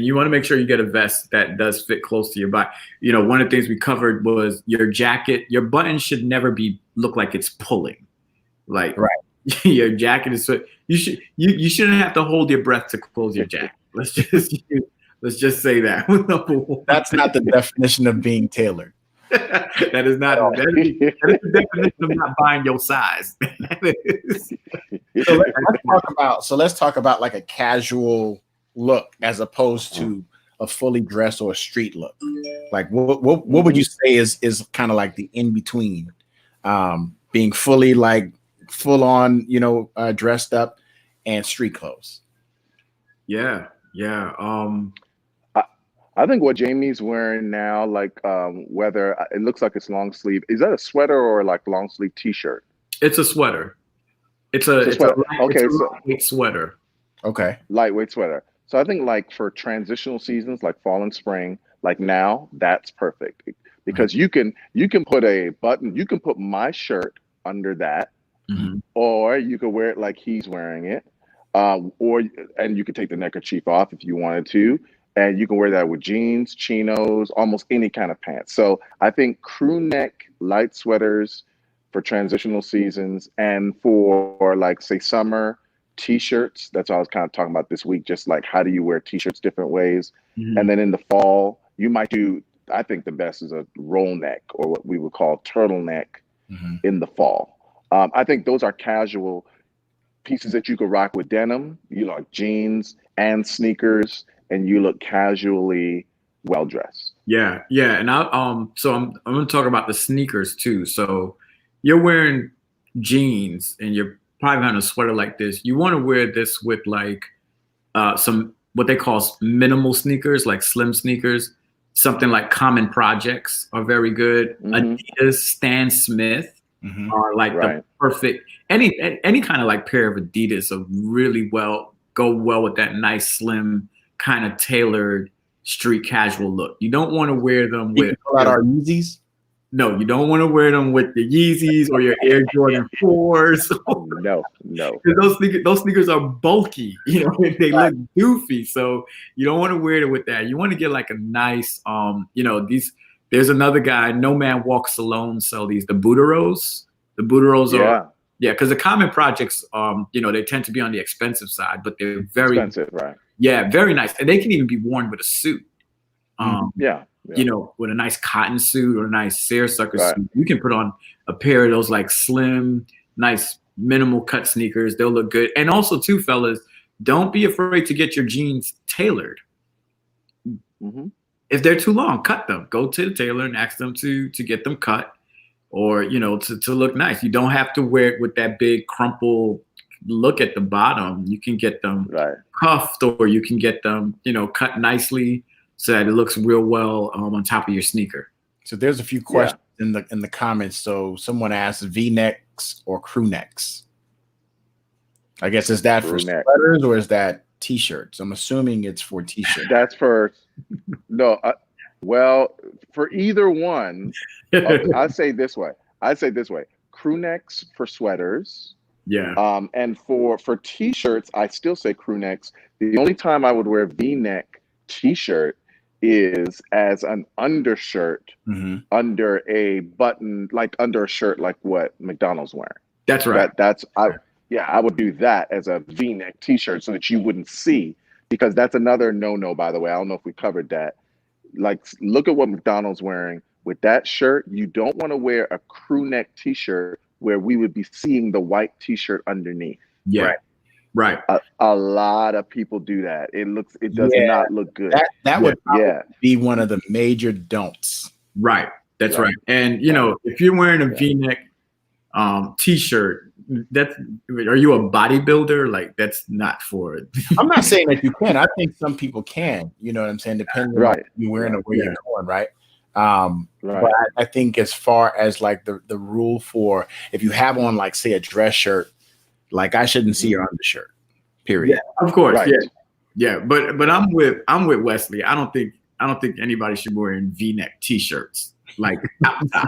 you want to make sure you get a vest that does fit close to your body. One of the things we covered was your jacket. Your button should never look like it's pulling. Like your jacket is you shouldn't have to hold your breath to close your jacket. Let's just say that. That's not the definition of being tailored. That is the definition of not buying your size. So let's talk about like a casual look as opposed to a fully dressed or a street look. Like what would you say is kind of like the in between, being fully like full on, dressed up and street clothes? Yeah. I think what Jamie's wearing now, like whether it looks like it's long sleeve, is that a sweater or like long sleeve t-shirt? It's a sweater. It's a lightweight sweater. Okay. Lightweight sweater. So I think like for transitional seasons like fall and spring, like now, that's perfect because you can put a button, you can put my shirt under that, or you could wear it like he's wearing it, and you could take the neckerchief off if you wanted to, and you can wear that with jeans, chinos, almost any kind of pants. So I think crew neck light sweaters for transitional seasons, and for like say summer t-shirts. That's what I was kind of talking about this week. Just like how do you wear t-shirts different ways, and then in the fall you might do. I think the best is a roll neck, or what we would call turtleneck in the fall. I think those are casual pieces that you could rock with denim, you know, like jeans and sneakers, and you look casually well dressed. Yeah, and so I'm going to talk about the sneakers too. So you're wearing jeans and you're probably having a sweater like this. You want to wear this with like some what they call minimal sneakers, like slim sneakers. Something like Common Projects are very good. Adidas, Stan Smith are like the perfect. Any kind of like pair of Adidas are really go well with that nice slim kind of tailored street casual look. You don't want to wear them with our Yeezys. No, you don't want to wear them with the Yeezys or your Air Jordan 4s. No. Those sneakers are bulky, you know, they look goofy. So you don't want to wear it with that. You want to get like a nice, you know, there's another guy, No Man Walks Alone, sell these, the Buteros. The Buteros are, because the Common Projects, you know, they tend to be on the expensive side, but they're very expensive, right? Yeah, very nice. And they can even be worn with a suit. You know, with a nice cotton suit or a nice seersucker suit. You can put on a pair of those like slim, nice minimal cut sneakers. They'll look good. And also too, fellas, don't be afraid to get your jeans tailored. If they're too long, cut them. Go to the tailor and ask them to get them cut, or, you know, to look nice. You don't have to wear it with that big crumple look at the bottom. You can get them cuffed, or you can get them, you know, cut nicely so that it looks real well on top of your sneaker. So there's a few questions in the comments. So someone asked V-necks or crew necks. I guess is that for sweaters or is that t-shirts? I'm assuming it's for t-shirts. That's for well, for either one. I say this way. Crew necks for sweaters. And for t-shirts, I still say crew necks. The only time I would wear V-neck t-shirt is as an undershirt under a button, like under a shirt like what McDonald's wearing. That's right. I would do that as a V-neck t-shirt so that you wouldn't see, because that's another no-no, by the way. I don't know if we covered that. Like, look at what McDonald's wearing. With that shirt, you don't want to wear a crew neck t-shirt where we would be seeing the white t-shirt underneath. Right. A lot of people do that. It does not look good. That would be one of the major don'ts. Right. That's right. And you know, if you're wearing a V-neck t-shirt, are you a bodybuilder? Like, that's not for it. I'm not saying that you can. I think some people can. You know what I'm saying? Depending on what you're wearing or where you're going, right? But I think as far as like the rule for if you have on like say a dress shirt, like I shouldn't see your undershirt. Period. Yeah, of course. Yeah. But I'm with Wesley. I don't think anybody should be wearing V-neck t-shirts like outside.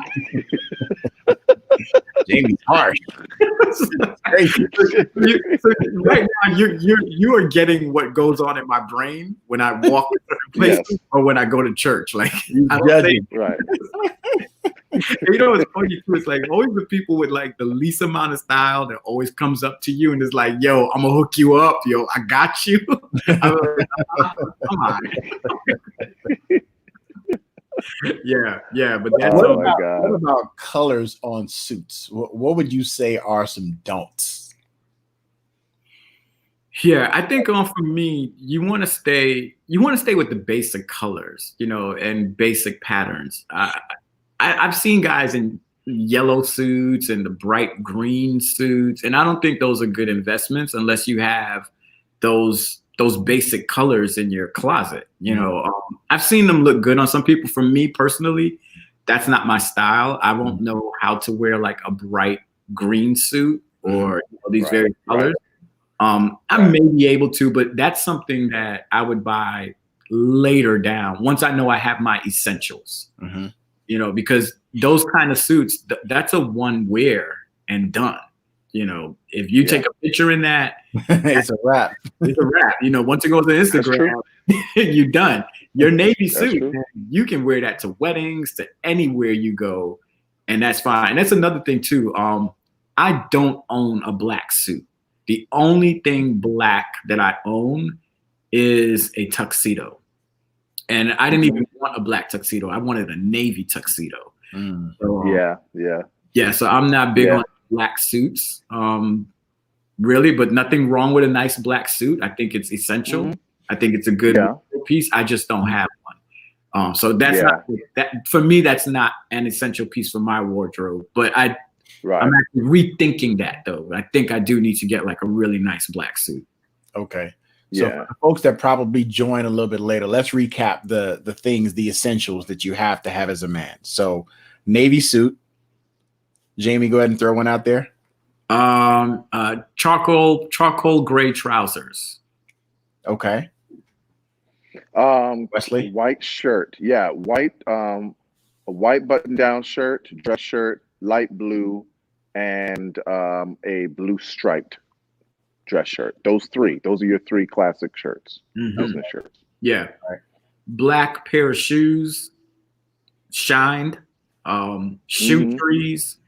Jamie's harsh. Crazy. So right now, you are getting what goes on in my brain when I walk to certain places or when I go to church. Like, I don't think, you know what's funny too? It's like always the people with like the least amount of style that always comes up to you and is like, "Yo, I'm gonna hook you up. Yo, I got you." I'm like, come on. But that's what about colors on suits? What would you say are some don'ts? Yeah, I think for me, you want to stay with the basic colors, you know, and basic patterns. I've seen guys in yellow suits and the bright green suits, and I don't think those are good investments unless you have those basic colors in your closet. You know, I've seen them look good on some people. For me personally, that's not my style. I won't know how to wear like a bright green suit or these various colors. I may be able to, but that's something that I would buy later down once I know I have my essentials. You know, because those kind of suits, that's a one wear and done. You know, if you take a picture in that, it's a wrap. It's a wrap. You know, once it goes to Instagram, you're done. Your Navy suit, man, you can wear that to weddings, to anywhere you go, and that's fine. And that's another thing too. I don't own a black suit. The only thing black that I own is a tuxedo. And I didn't even want a black tuxedo. I wanted a navy tuxedo. So, yeah. So I'm not big on black suits, really, but nothing wrong with a nice black suit. I think it's essential. I think it's a good piece. I just don't have one. So that's not that for me. That's not an essential piece for my wardrobe. But I'm actually rethinking that though. I think I do need to get like a really nice black suit. Okay. So for the folks that probably join a little bit later, let's recap the things, the essentials that you have to have as a man. So navy suit. Jamie, go ahead and throw one out there. Charcoal gray trousers. Okay. Wesley? White shirt. Yeah, a white button-down shirt, dress shirt, light blue, and a blue striped dress shirt. Those are your three classic shirts. Business shirts. Yeah. Right. Black pair of shoes, shined, shoe trees.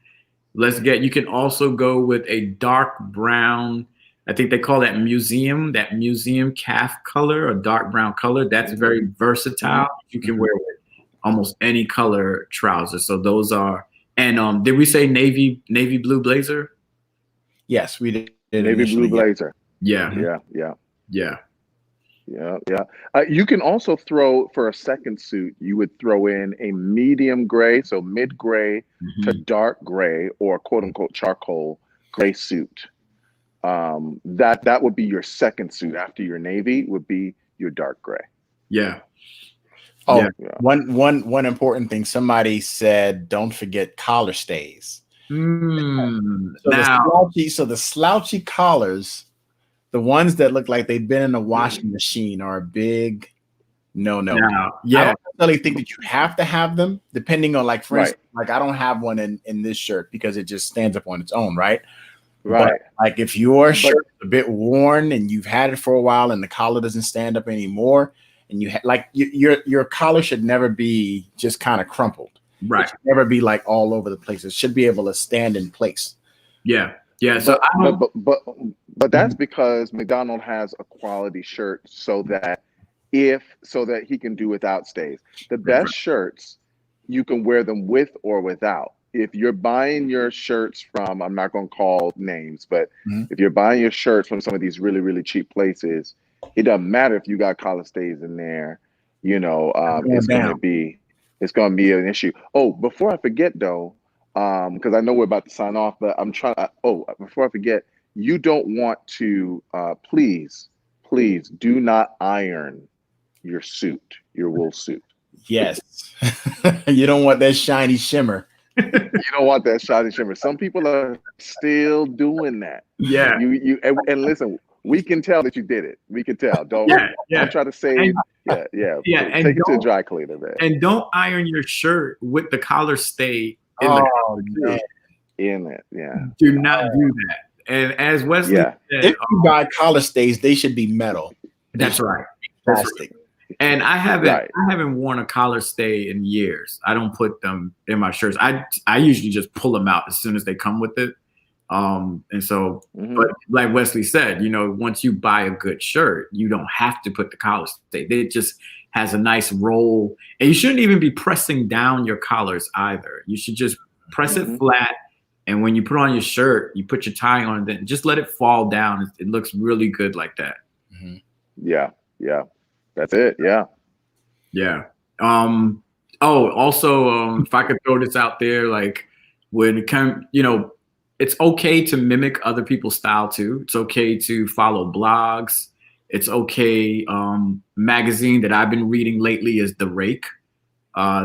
You can also go with a dark brown, I think they call that museum calf color, a dark brown color. That's very versatile. You can wear with almost any color trousers. So those are, and did we say navy blue blazer? Yes, we did. Navy blue blazer. Yeah. You can also throw, for a second suit, you would throw in a medium gray, so mid gray to dark gray, or quote unquote charcoal gray suit. That would be your second suit after your navy, would be your dark gray. Yeah. Oh, one important thing. Somebody said, don't forget collar stays. So the slouchy collars, the ones that look like they've been in a washing machine, are a big no. I don't really think that you have to have them, depending on, like, for instance, like I don't have one in this shirt because it just stands up on its own, right? But, like, if your shirt is a bit worn and you've had it for a while and the collar doesn't stand up anymore, and you your collar should never be just kind of crumpled. Right. It should never be like all over the place. It should be able to stand in place. Yeah. Yeah. So but that's because McDonald has a quality shirt so that he can do without stays. The best shirts, you can wear them with or without. If you're buying your shirts from, I'm not going to call names, but if you're buying your shirts from some of these really, really cheap places, it doesn't matter if you got collar stays in there. You know, it's going to be an issue. Oh, before I forget though, because I know we're about to sign off, but I'm trying. Before I forget, you don't want to. Please do not iron your suit, your wool suit. Yes, you don't want that shiny shimmer. You don't want that shiny shimmer. Some people are still doing that. Yeah. And listen, we can tell that you did it. We can tell. Don't try to say. Take it to a dry cleaner, man. And don't iron your shirt with the collar stay in it. Yeah. Do not do that. And as Wesley said, if you buy collar stays, they should be metal. That's right. Plastic. And I haven't worn a collar stay in years. I don't put them in my shirts. I usually just pull them out as soon as they come with it. And so, but like Wesley said, you know, once you buy a good shirt, you don't have to put the collar stay. It just has a nice roll, and you shouldn't even be pressing down your collars either. You should just press it flat. And when you put on your shirt, you put your tie on, then just let it fall down. It looks really good like that. Yeah. That's it. Yeah. Also, if I could throw this out there, like when it comes, you know, it's okay to mimic other people's style too. It's okay to follow blogs. It's okay. Magazine that I've been reading lately is The Rake.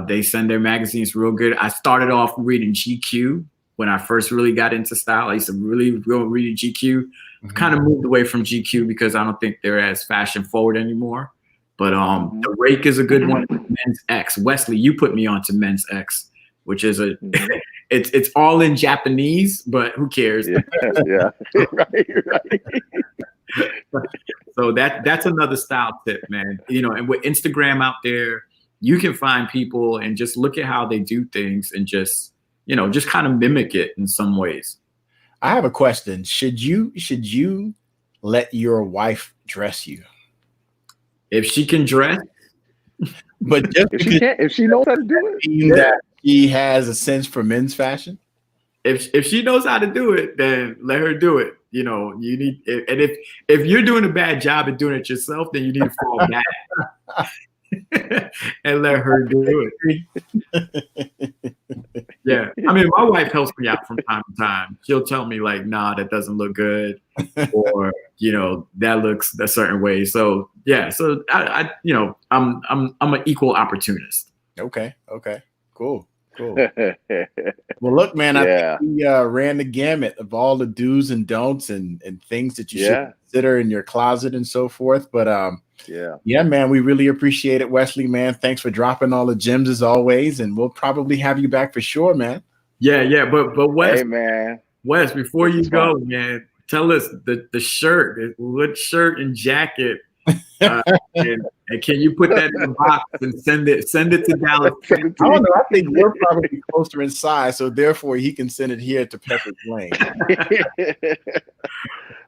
They send their magazines real good. I started off reading GQ when I first really got into style. I used to really go reading GQ. Kind of moved away from GQ because I don't think they're as fashion forward anymore. But the rake is a good one. Men's X. Wesley, you put me onto Men's X, which is it's all in Japanese, but who cares? Yeah. right. So that's another style tip, man. And with Instagram out there, you can find people and just look at how they do things and just kind of mimic it in some ways. I have a question. Should you let your wife dress you? If she can dress, but just if she knows how to do it, that she has a sense for men's fashion. If she knows how to do it, then let her do it. You need, and if you're doing a bad job at doing it yourself, then you need to fall back and let her do it. Yeah, I mean, my wife helps me out from time to time. She'll tell me like, "Nah, that doesn't look good," or that looks a certain way. So yeah, so I'm an equal opportunist. Okay, cool. Well, look, man, I think we ran the gamut of all the do's and don'ts and things that you should consider in your closet and so forth. But yeah, man, we really appreciate it, Wesley, man. Thanks for dropping all the gems as always, and we'll probably have you back for sure, man. Yeah, but Wes, hey, man, Wes, before you go, man, tell us the shirt, what shirt and jacket. And can you put that in the box and send it to Dallas? I don't know. I think we're probably closer in size, so therefore he can send it here to Pepper's Lane.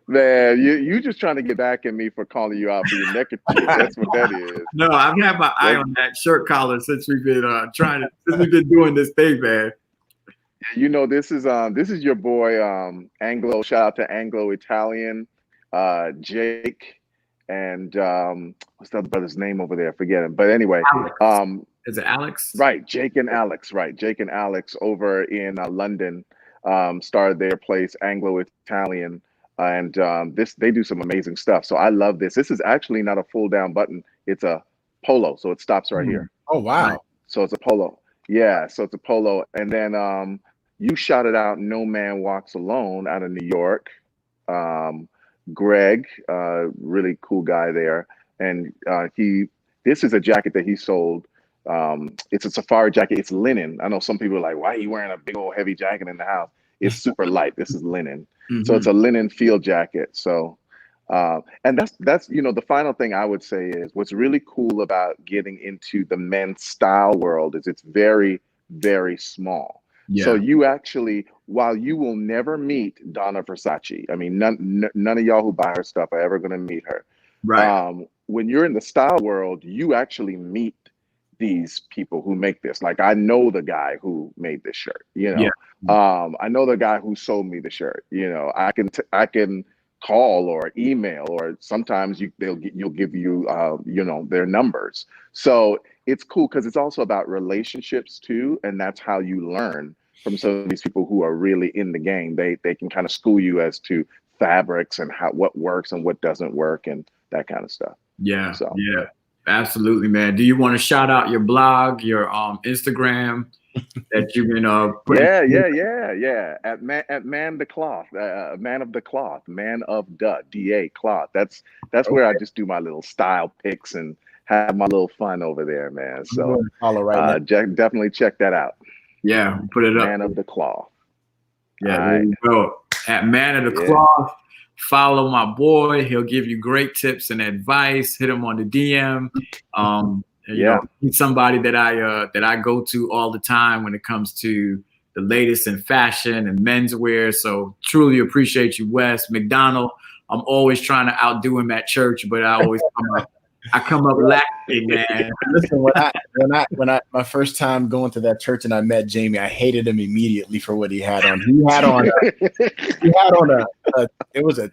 Man, you just trying to get back at me for calling you out for your neckerchief. That's what that is. No, I've had my eye on that shirt collar since we've been doing this thing, man. This is your boy Anglo. Shout out to Anglo Italian, Jake. And what's the other brother's name over there? Forget him. But anyway, is it Alex? Right, Jake and Alex. Right, Jake and Alex over in London started their place, Anglo Italian, and they do some amazing stuff. So I love this. This is actually not a full down button; it's a polo, so it stops right here. Oh wow! So it's a polo. Yeah, so it's a polo, and then you shouted out "No Man Walks Alone" out of New York. Greg, really cool guy there, and this is a jacket that he sold. It's a safari jacket. It's linen. I know some people are like, why are you wearing a big old heavy jacket in the house? It's super light. This is linen. So it's a linen field jacket. So and that's the final thing I would say is what's really cool about getting into the men's style world is it's very, very small. Yeah. So you actually, while you will never meet Donna Versace, I mean, none of y'all who buy her stuff are ever going to meet her. Right. When you're in the style world, you actually meet these people who make this. Like, I know the guy who made this shirt, I know the guy who sold me the shirt, I can call or email, or sometimes you'll give you, their numbers. So it's cool because it's also about relationships too. And that's how you learn from some of these people who are really in the game. They can kind of school you as to fabrics and what works and what doesn't work and that kind of stuff. Yeah. So yeah, absolutely, man. Do you want to shout out your blog, your Instagram that you've been putting? Yeah. At Man the Cloth, Man of the Cloth, Man of the DA Cloth. That's where I just do my little style pics and have my little fun over there, man. So definitely check that out. Yeah, put it up. Man of the Cloth. Yeah, there you go. At Man of the Cloth. Follow my boy. He'll give you great tips and advice. Hit him on the DM. He's somebody that I go to all the time when it comes to the latest in fashion and menswear. So truly appreciate you, Wes. McDonald, I'm always trying to outdo him at church, but I always come up lacking, man. Listen, when I my first time going to that church and I met Jamie, I hated him immediately for what he had on. He had on it was a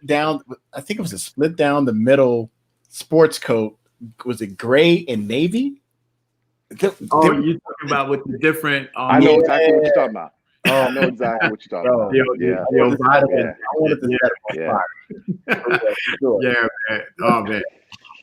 down, I think it was a split down the middle sports coat. Was it gray and navy? You're talking about with the different. I know exactly what you're talking about. Oh, I know exactly what you're talking about. Yeah, man. Oh, man.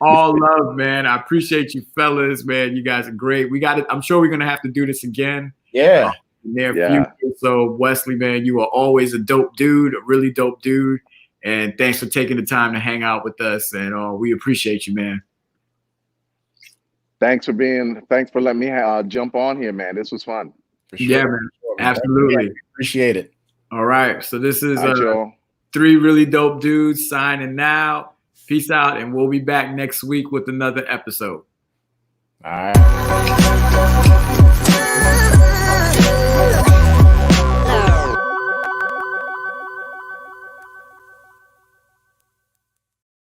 All love, man. I appreciate you, fellas, man. You guys are great. We got it. I'm sure we're gonna have to do this again. Yeah. In their future. So, Wesley, man, you are always a dope dude, a really dope dude. And thanks for taking the time to hang out with us. And we appreciate you, man. Thanks for letting me jump on here, man. This was fun. For sure. Yeah, man. Absolutely. Yeah, appreciate it. All right. So this is Joel. 3 really dope dudes signing now. Peace out, and we'll be back next week with another episode. All right.